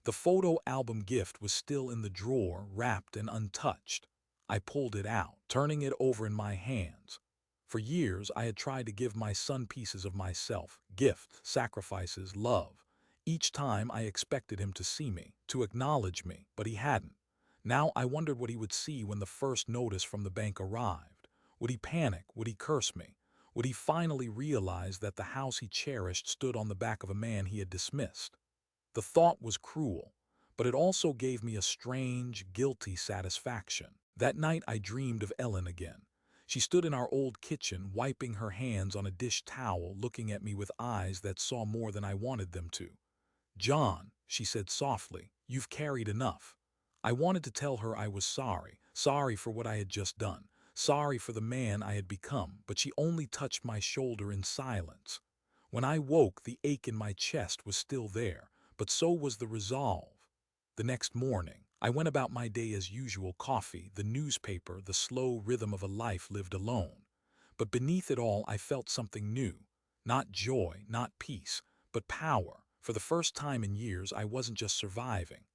Speaker 1: The photo album gift was still in the drawer, wrapped and untouched. I pulled it out, turning it over in my hands. For years, I had tried to give my son pieces of myself, gifts, sacrifices, love. Each time, I expected him to see me, to acknowledge me, but he hadn't. Now I wondered what he would see when the first notice from the bank arrived. Would he panic? Would he curse me? Would he finally realize that the house he cherished stood on the back of a man he had dismissed? The thought was cruel, but it also gave me a strange, guilty satisfaction. That night I dreamed of Ellen again. She stood in our old kitchen, wiping her hands on a dish towel, looking at me with eyes that saw more than I wanted them to. "John," she said softly, "you've carried enough." I wanted to tell her I was sorry, sorry for what I had just done, sorry for the man I had become, but she only touched my shoulder in silence. When I woke, the ache in my chest was still there, but so was the resolve. The next morning, I went about my day as usual: coffee, the newspaper, the slow rhythm of a life lived alone. But beneath it all, I felt something new. Not joy, not peace, but power. For the first time in years, I wasn't just surviving.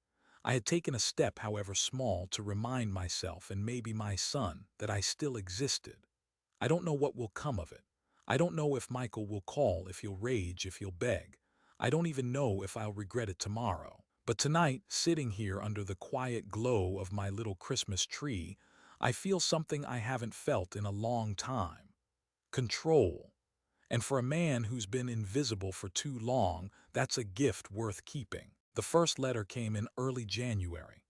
Speaker 1: I had taken a step, however small, to remind myself and maybe my son that I still existed. I don't know what will come of it. I don't know if Michael will call, if he'll rage, if he'll beg. I don't even know if I'll regret it tomorrow. But tonight, sitting here under the quiet glow of my little Christmas tree, I feel something I haven't felt in a long time: control. And for a man who's been invisible for too long, that's a gift worth keeping. The first letter came in early January.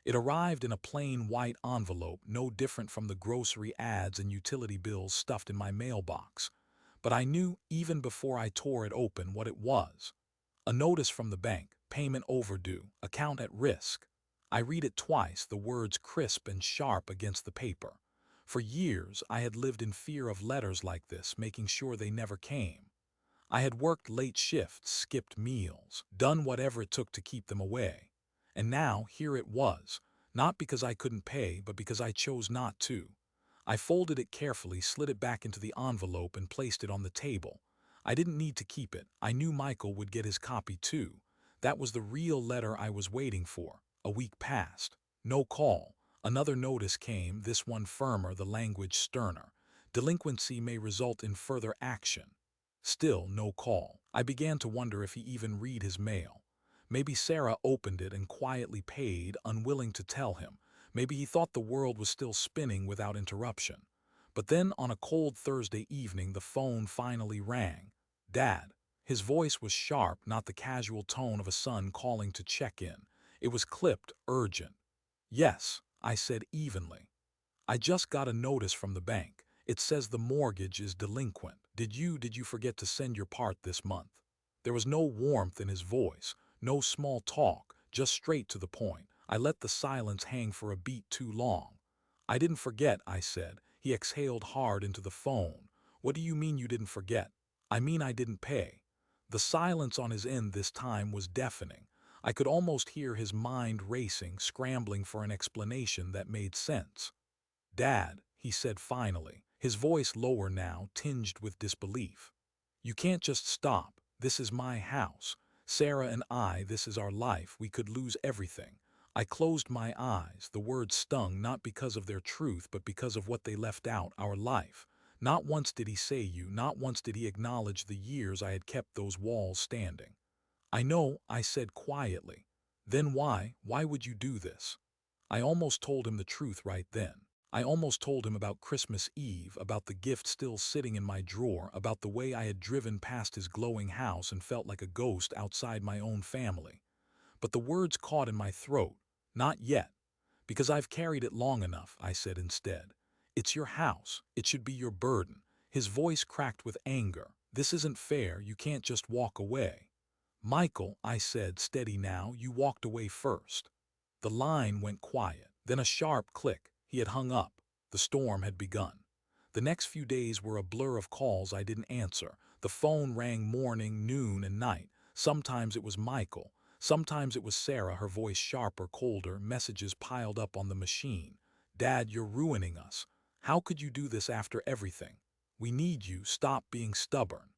Speaker 1: It arrived in a plain white envelope, no different from the grocery ads and utility bills stuffed in my mailbox. But I knew, even before I tore it open, what it was. A notice from the bank: payment overdue, account at risk. I read it twice, the words crisp and sharp against the paper. For years, I had lived in fear of letters like this, making sure they never came. I had worked late shifts, skipped meals, done whatever it took to keep them away. And now, here it was, not because I couldn't pay, but because I chose not to. I folded it carefully, slid it back into the envelope, and placed it on the table. I didn't need to keep it. I knew Michael would get his copy too. That was the real letter I was waiting for. A week passed. No call. Another notice came, this one firmer, the language sterner. Delinquency may result in further action. Still no call. I began to wonder if he even read his mail. Maybe Sarah opened it and quietly paid, unwilling to tell him. Maybe he thought the world was still spinning without interruption. But then, on a cold Thursday evening, the phone finally rang. Dad. His voice was sharp, not the casual tone of a son calling to check in. It was clipped, urgent. "Yes," I said evenly. "I just got a notice from the bank. It says the mortgage is delinquent. Did you forget to send your part this month?" There was no warmth in his voice, no small talk, just straight to the point. I let the silence hang for a beat too long. "I didn't forget," I said. He exhaled hard into the phone. "What do you mean you didn't forget?" "I mean I didn't pay." The silence on his end this time was deafening. I could almost hear his mind racing, scrambling for an explanation that made sense. "Dad," he said finally, his voice lower now, tinged with disbelief. "You can't just stop. This is my house. Sarah and I, this is our life. We could lose everything." I closed my eyes. The words stung, not because of their truth, but because of what they left out: our life. Not once did he say you, not once did he acknowledge the years I had kept those walls standing. "I know," I said quietly. "Then why would you do this?" I almost told him the truth right then. I almost told him about Christmas Eve, about the gift still sitting in my drawer, about the way I had driven past his glowing house and felt like a ghost outside my own family. But the words caught in my throat. "Not yet. Because I've carried it long enough," I said instead. "It's your house. It should be your burden." His voice cracked with anger. "This isn't fair. You can't just walk away." "Michael," I said, steady now, "you walked away first." The line went quiet. Then a sharp click. He had hung up. The storm had begun. The next few days were a blur of calls I didn't answer. The phone rang morning, noon, and night. Sometimes it was Michael. Sometimes it was Sarah, her voice sharper, colder. Messages piled up on the machine. "Dad, you're ruining us. How could you do this after everything? We need you. Stop being stubborn."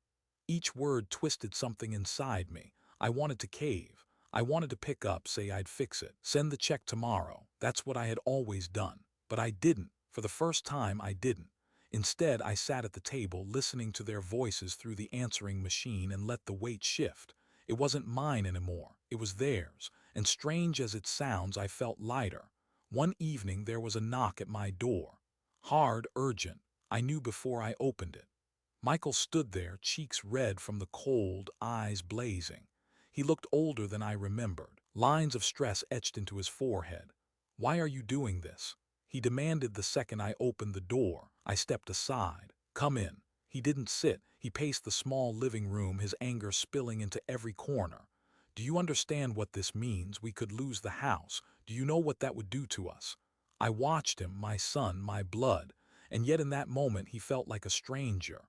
Speaker 1: Each word twisted something inside me. I wanted to cave. I wanted to pick up, say I'd fix it, send the check tomorrow. That's what I had always done. But I didn't. For the first time, I didn't. Instead, I sat at the table, listening to their voices through the answering machine, and let the weight shift. It wasn't mine anymore. It was theirs. And strange as it sounds, I felt lighter. One evening, there was a knock at my door. Hard, urgent. I knew before I opened it. Michael stood there, cheeks red from the cold, eyes blazing. He looked older than I remembered, lines of stress etched into his forehead. "Why are you doing this?" he demanded the second I opened the door. I stepped aside. "Come in." He didn't sit. He paced the small living room, his anger spilling into every corner. Do you understand what this means? We could lose the house. Do you know what that would do to us? I watched him, my son, my blood, and yet in that moment he felt like a stranger.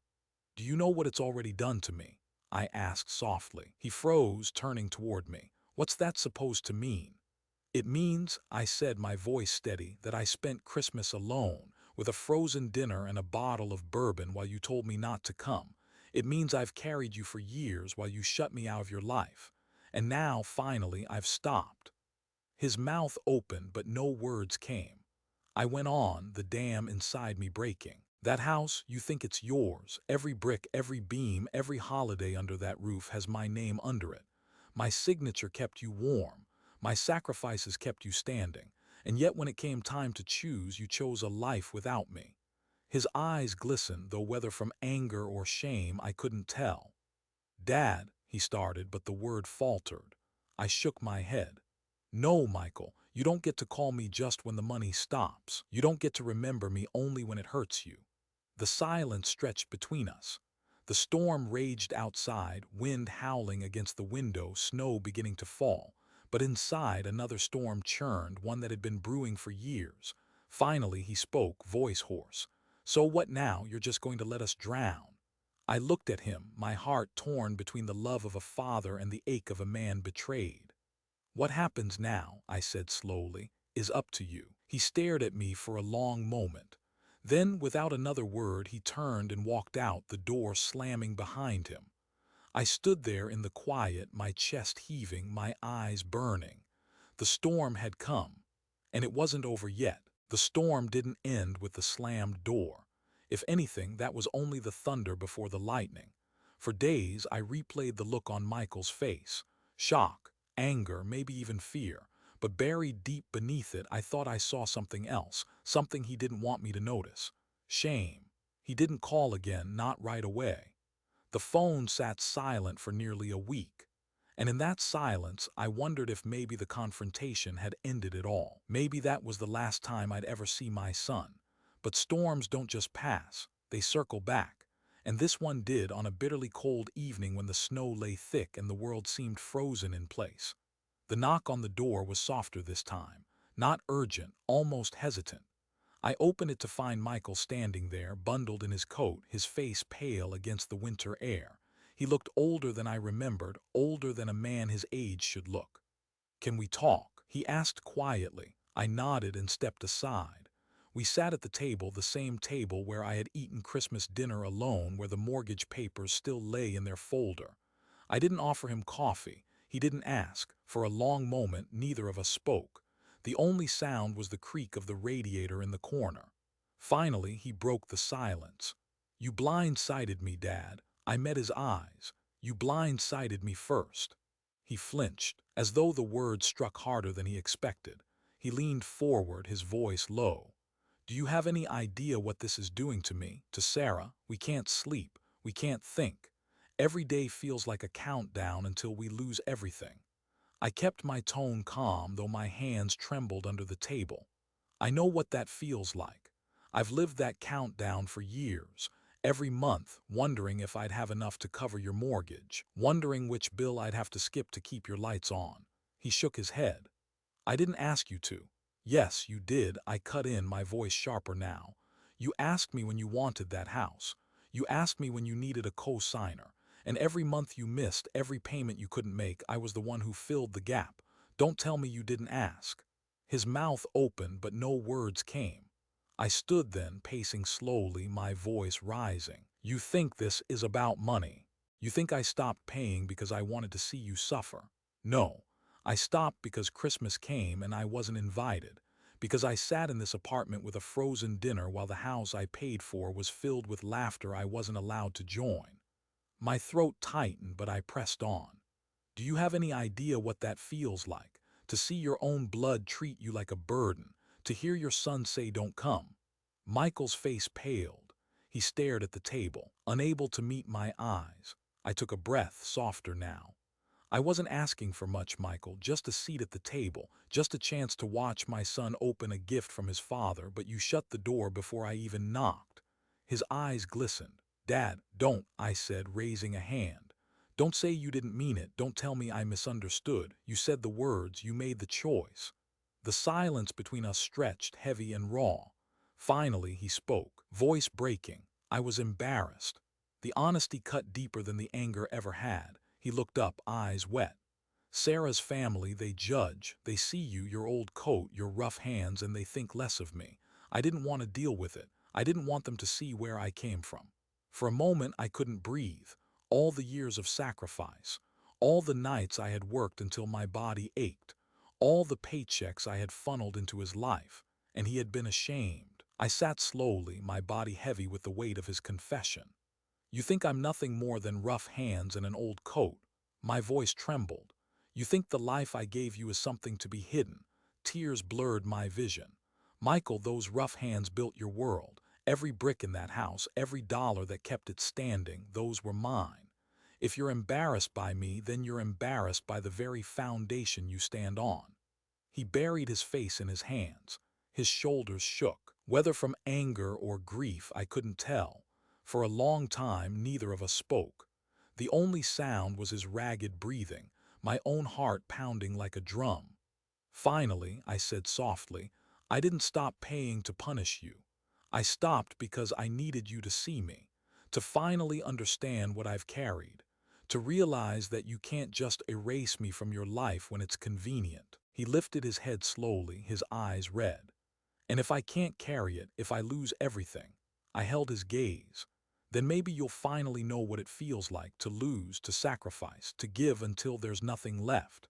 Speaker 1: Do you know what it's already done to me? I asked softly. He froze, turning toward me. What's that supposed to mean? It means, I said, my voice steady, that I spent Christmas alone, with a frozen dinner and a bottle of bourbon while you told me not to come. It means I've carried you for years while you shut me out of your life. And now, finally, I've stopped. His mouth opened, but no words came. I went on, the dam inside me breaking. That house, you think it's yours. Every brick, every beam, every holiday under that roof has my name under it. My signature kept you warm. My sacrifices kept you standing. And yet when it came time to choose, you chose a life without me. His eyes glistened, though whether from anger or shame I couldn't tell. Dad, he started, but the word faltered. I shook my head. No, Michael, you don't get to call me just when the money stops. You don't get to remember me only when it hurts you. The silence stretched between us. The storm raged outside, wind howling against the window, snow beginning to fall. But inside, another storm churned, one that had been brewing for years. Finally, he spoke, voice hoarse. So what now? You're just going to let us drown? I looked at him, my heart torn between the love of a father and the ache of a man betrayed. What happens now, I said slowly, is up to you. He stared at me for a long moment. Then, without another word, he turned and walked out, the door slamming behind him. I stood there in the quiet, my chest heaving, my eyes burning. The storm had come, and it wasn't over yet. The storm didn't end with the slammed door. If anything, that was only the thunder before the lightning. For days, I replayed the look on Michael's face. Shock, anger, maybe even fear. But buried deep beneath it, I thought I saw something else, something he didn't want me to notice. Shame. He didn't call again, not right away. The phone sat silent for nearly a week. And in that silence, I wondered if maybe the confrontation had ended it all. Maybe that was the last time I'd ever see my son. But storms don't just pass, they circle back. And this one did on a bitterly cold evening when the snow lay thick and the world seemed frozen in place. The knock on the door was softer this time, not urgent, almost hesitant. I opened it to find Michael standing there, bundled in his coat, his face pale against the winter air. He looked older than I remembered, older than a man his age should look. "Can we talk?" he asked quietly. I nodded and stepped aside. We sat at the table, the same table where I had eaten Christmas dinner alone, where the mortgage papers still lay in their folder. I didn't offer him coffee. He didn't ask. For a long moment, neither of us spoke. The only sound was the creak of the radiator in the corner. Finally, he broke the silence. "You blindsided me, Dad." I met his eyes. "You blindsided me first." He flinched, as though the words struck harder than he expected. He leaned forward, his voice low. "Do you have any idea what this is doing to me, to Sarah? We can't sleep. We can't think. Every day feels like a countdown until we lose everything." I kept my tone calm, though my hands trembled under the table. "I know what that feels like. I've lived that countdown for years, every month, wondering if I'd have enough to cover your mortgage, wondering which bill I'd have to skip to keep your lights on." He shook his head. "I didn't ask you to." "Yes, you did," I cut in, my voice sharper now. "You asked me when you wanted that house. You asked me when you needed a co-signer. And every month you missed, every payment you couldn't make, I was the one who filled the gap. Don't tell me you didn't ask." His mouth opened, but no words came. I stood then, pacing slowly, my voice rising. "You think this is about money. You think I stopped paying because I wanted to see you suffer. No. I stopped because Christmas came and I wasn't invited. Because I sat in this apartment with a frozen dinner while the house I paid for was filled with laughter I wasn't allowed to join." My throat tightened, but I pressed on. "Do you have any idea what that feels like? To see your own blood treat you like a burden, to hear your son say don't come." Michael's face paled. He stared at the table, unable to meet my eyes. I took a breath, softer now. "I wasn't asking for much, Michael, just a seat at the table, just a chance to watch my son open a gift from his father, but you shut the door before I even knocked." His eyes glistened. "Dad, don't," I said, raising a hand. Don't say you didn't mean it. Don't tell me I misunderstood. You said the words. You made the choice. The silence between us stretched, heavy and raw. Finally, he spoke, voice breaking. I was embarrassed. The honesty cut deeper than the anger ever had. He looked up, eyes wet. Sarah's family, they judge. They see you, your old coat, your rough hands, and they think less of me. I didn't want to deal with it. I didn't want them to see where I came from. For a moment, I couldn't breathe. All the years of sacrifice. All the nights I had worked until my body ached. All the paychecks I had funneled into his life. And he had been ashamed. I sat slowly, my body heavy with the weight of his confession. You think I'm nothing more than rough hands and an old coat. My voice trembled. You think the life I gave you is something to be hidden. Tears blurred my vision. Michael, those rough hands built your world. Every brick in that house, every dollar that kept it standing, those were mine. If you're embarrassed by me, then you're embarrassed by the very foundation you stand on. He buried his face in his hands. His shoulders shook. Whether from anger or grief, I couldn't tell. For a long time, neither of us spoke. The only sound was his ragged breathing, my own heart pounding like a drum. Finally, I said softly, I didn't stop paying to punish you. I stopped because I needed you to see me, to finally understand what I've carried, to realize that you can't just erase me from your life when it's convenient. He lifted his head slowly, his eyes red. And if I can't carry it, if I lose everything, I held his gaze, then maybe you'll finally know what it feels like to lose, to sacrifice, to give until there's nothing left.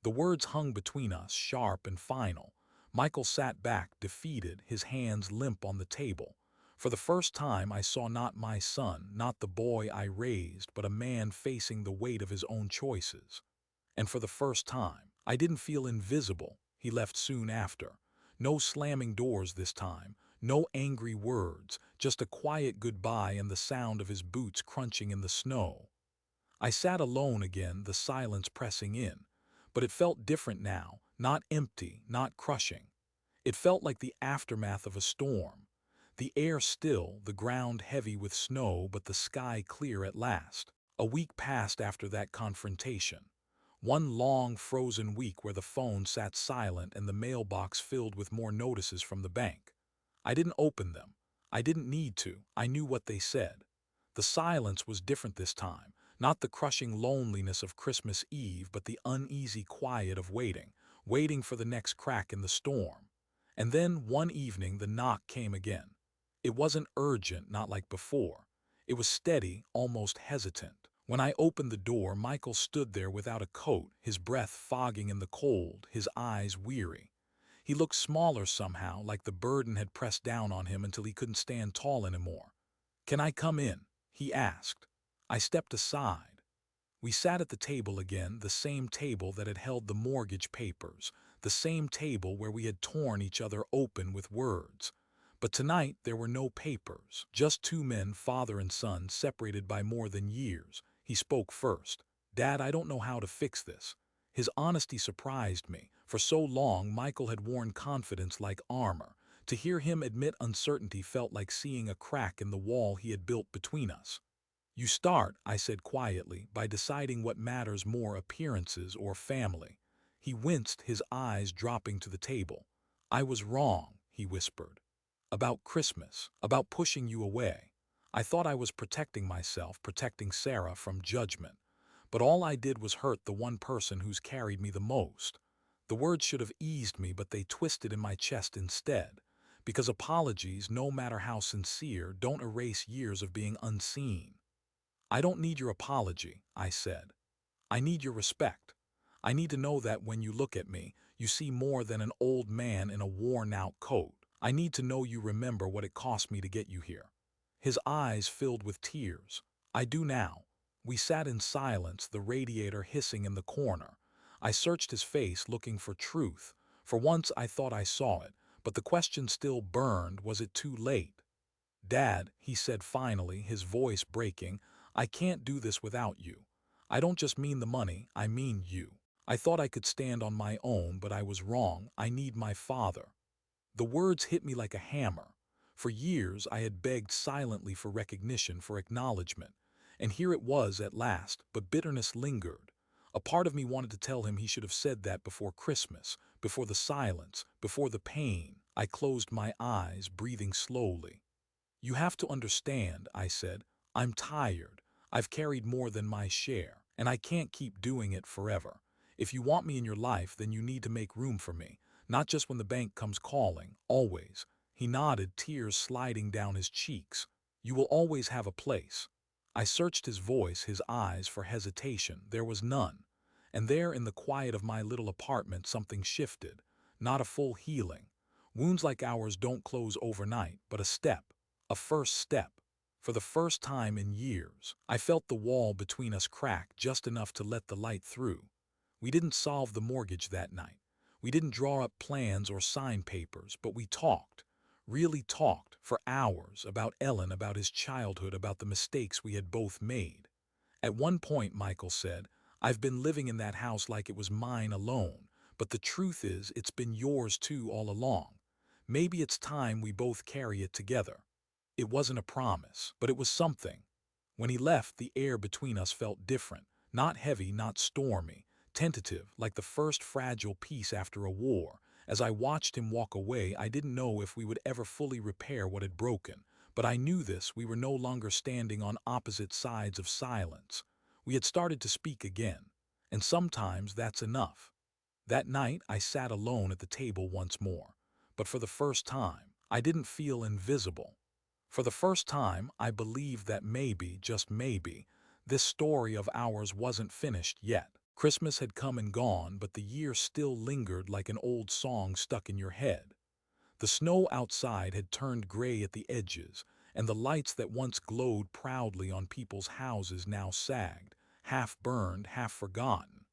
Speaker 1: The words hung between us, sharp and final. Michael sat back, defeated, his hands limp on the table. For the first time, I saw not my son, not the boy I raised, but a man facing the weight of his own choices. And for the first time, I didn't feel invisible. He left soon after. No slamming doors this time, no angry words, just a quiet goodbye and the sound of his boots crunching in the snow. I sat alone again, the silence pressing in. But it felt different now, not empty, not crushing. It felt like the aftermath of a storm. The air still, the ground heavy with snow, but the sky clear at last. A week passed after that confrontation. One long, frozen week where the phone sat silent and the mailbox filled with more notices from the bank. I didn't open them. I didn't need to. I knew what they said. The silence was different this time. Not the crushing loneliness of Christmas Eve, but the uneasy quiet of waiting, waiting for the next crack in the storm. And then, one evening, the knock came again. It wasn't urgent, not like before. It was steady, almost hesitant. When I opened the door, Michael stood there without a coat, his breath fogging in the cold, his eyes weary. He looked smaller somehow, like the burden had pressed down on him until he couldn't stand tall anymore. "Can I come in?" he asked. I stepped aside. We sat at the table again, the same table that had held the mortgage papers, the same table where we had torn each other open with words. But tonight there were no papers, just two men, father and son, separated by more than years. He spoke first. "Dad, I don't know how to fix this." His honesty surprised me. For so long, Michael had worn confidence like armor. To hear him admit uncertainty felt like seeing a crack in the wall he had built between us. "You start," I said quietly, "by deciding what matters more, appearances or family." He winced, his eyes dropping to the table. "I was wrong," he whispered. "About Christmas, about pushing you away. I thought I was protecting myself, protecting Sarah from judgment. But all I did was hurt the one person who's carried me the most." The words should have eased me, but they twisted in my chest instead. Because apologies, no matter how sincere, don't erase years of being unseen. "I don't need your apology," I said. "I need your respect. I need to know that when you look at me, you see more than an old man in a worn-out coat. I need to know you remember what it cost me to get you here." His eyes filled with tears. "I do now." We sat in silence, the radiator hissing in the corner. I searched his face, looking for truth. For once I thought I saw it, but the question still burned, was it too late? "Dad," he said finally, his voice breaking, "I can't do this without you. I don't just mean the money, I mean you. I thought I could stand on my own, but I was wrong. I need my father." The words hit me like a hammer. For years I had begged silently for recognition, for acknowledgement. And here it was at last, but bitterness lingered. A part of me wanted to tell him he should have said that before Christmas, before the silence, before the pain. I closed my eyes, breathing slowly. "You have to understand," I said. "I'm tired. I've carried more than my share, and I can't keep doing it forever. If you want me in your life, then you need to make room for me, not just when the bank comes calling, always." He nodded, tears sliding down his cheeks. "You will always have a place." I searched his voice, his eyes, for hesitation. There was none. And there, in the quiet of my little apartment, something shifted. Not a full healing. Wounds like ours don't close overnight, but a step. A first step. For the first time in years, I felt the wall between us crack just enough to let the light through. We didn't solve the mortgage that night. We didn't draw up plans or sign papers, but we talked. Really talked, for hours, about Ellen, about his childhood, about the mistakes we had both made. At one point, Michael said, "I've been living in that house like it was mine alone, but the truth is it's been yours too all along. Maybe it's time we both carry it together." It wasn't a promise, but it was something. When he left, the air between us felt different, not heavy, not stormy, tentative, like the first fragile peace after a war. As I watched him walk away, I didn't know if we would ever fully repair what had broken, but I knew this: we were no longer standing on opposite sides of silence. We had started to speak again, and sometimes that's enough. That night, I sat alone at the table once more, but for the first time, I didn't feel invisible. For the first time, I believed that maybe, just maybe, this story of ours wasn't finished yet. Christmas had come and gone, but the year still lingered like an old song stuck in your head. The snow outside had turned gray at the edges, and the lights that once glowed proudly on people's houses now sagged, half burned, half forgotten.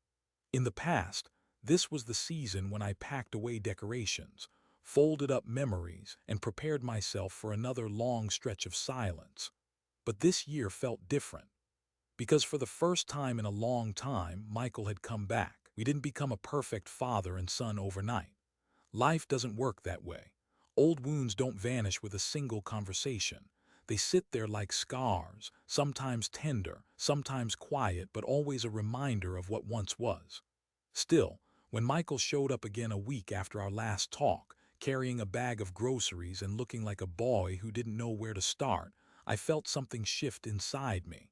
Speaker 1: In the past, this was the season when I packed away decorations, folded up memories, and prepared myself for another long stretch of silence. But this year felt different, because for the first time in a long time, Michael had come back. We didn't become a perfect father and son overnight. Life doesn't work that way. Old wounds don't vanish with a single conversation. They sit there like scars, sometimes tender, sometimes quiet, but always a reminder of what once was. Still, when Michael showed up again a week after our last talk, carrying a bag of groceries and looking like a boy who didn't know where to start, I felt something shift inside me.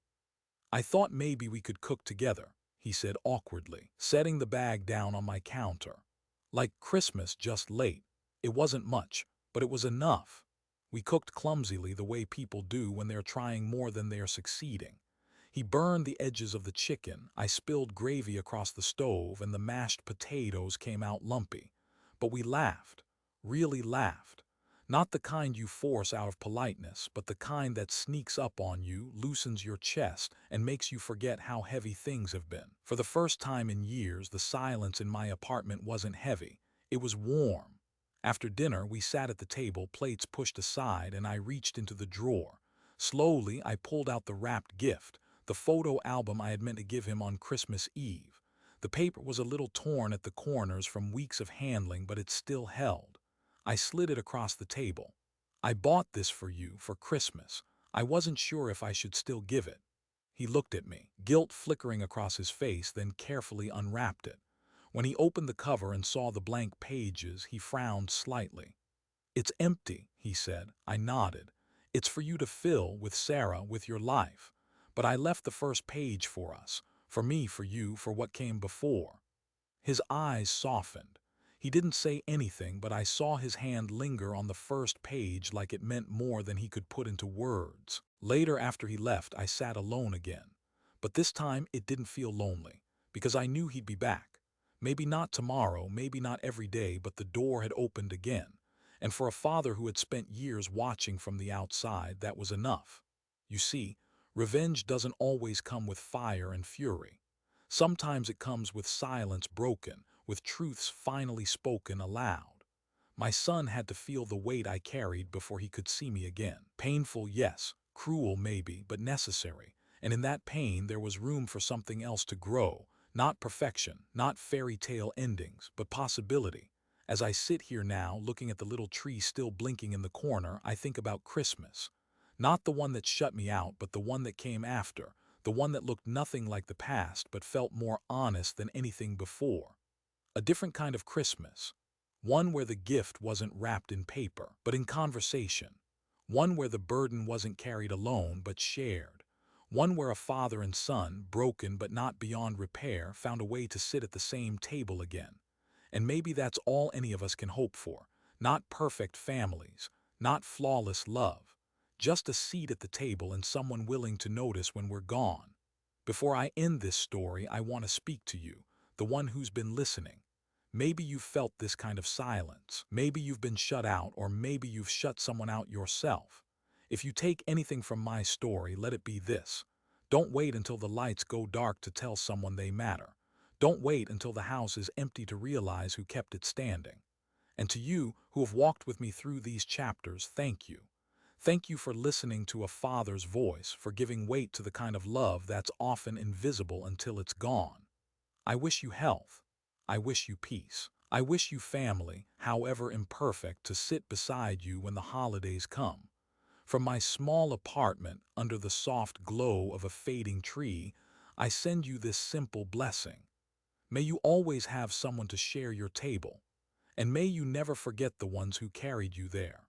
Speaker 1: "I thought maybe we could cook together," he said awkwardly, setting the bag down on my counter. "Like Christmas, just late. It wasn't much, but it was enough." We cooked clumsily, the way people do when they're trying more than they're succeeding. He burned the edges of the chicken, I spilled gravy across the stove, and the mashed potatoes came out lumpy. But we laughed, really laughed. Not the kind you force out of politeness, but the kind that sneaks up on you, loosens your chest, and makes you forget how heavy things have been. For the first time in years, the silence in my apartment wasn't heavy. It was warm. After dinner, we sat at the table, plates pushed aside, and I reached into the drawer. Slowly, I pulled out the wrapped gift, the photo album I had meant to give him on Christmas Eve. The paper was a little torn at the corners from weeks of handling, but it still held. I slid it across the table. "I bought this for you for Christmas. I wasn't sure if I should still give it." He looked at me, guilt flickering across his face, then carefully unwrapped it. When he opened the cover and saw the blank pages, he frowned slightly. "It's empty," he said. I nodded. "It's for you to fill, with Sarah, with your life. But I left the first page for us, for me, for you, for what came before." His eyes softened. He didn't say anything, but I saw his hand linger on the first page like it meant more than he could put into words. Later, after he left, I sat alone again. But this time it didn't feel lonely, because I knew he'd be back. Maybe not tomorrow, maybe not every day, but the door had opened again. And for a father who had spent years watching from the outside, that was enough. You see, revenge doesn't always come with fire and fury. Sometimes it comes with silence broken, with truths finally spoken aloud. My son had to feel the weight I carried before he could see me again. Painful, yes, cruel maybe, but necessary. And in that pain there was room for something else to grow. Not perfection, not fairy tale endings, but possibility. As I sit here now, looking at the little tree still blinking in the corner, I think about Christmas. Not the one that shut me out, but the one that came after. the one that looked nothing like the past but felt more honest than anything before. A different kind of Christmas. One where the gift wasn't wrapped in paper, but in conversation. One where the burden wasn't carried alone, but shared. One where a father and son, broken but not beyond repair, found a way to sit at the same table again. And maybe that's all any of us can hope for. Not perfect families, not flawless love. Just a seat at the table and someone willing to notice when we're gone. Before I end this story, I want to speak to you, the one who's been listening. Maybe you've felt this kind of silence. Maybe you've been shut out, or maybe you've shut someone out yourself. If you take anything from my story, let it be this. Don't wait until the lights go dark to tell someone they matter. Don't wait until the house is empty to realize who kept it standing. And to you who have walked with me through these chapters, thank you. Thank you for listening to a father's voice, for giving weight to the kind of love that's often invisible until it's gone. I wish you health. I wish you peace. I wish you family, however imperfect, to sit beside you when the holidays come. From my small apartment under the soft glow of a fading tree, I send you this simple blessing. May you always have someone to share your table, and may you never forget the ones who carried you there.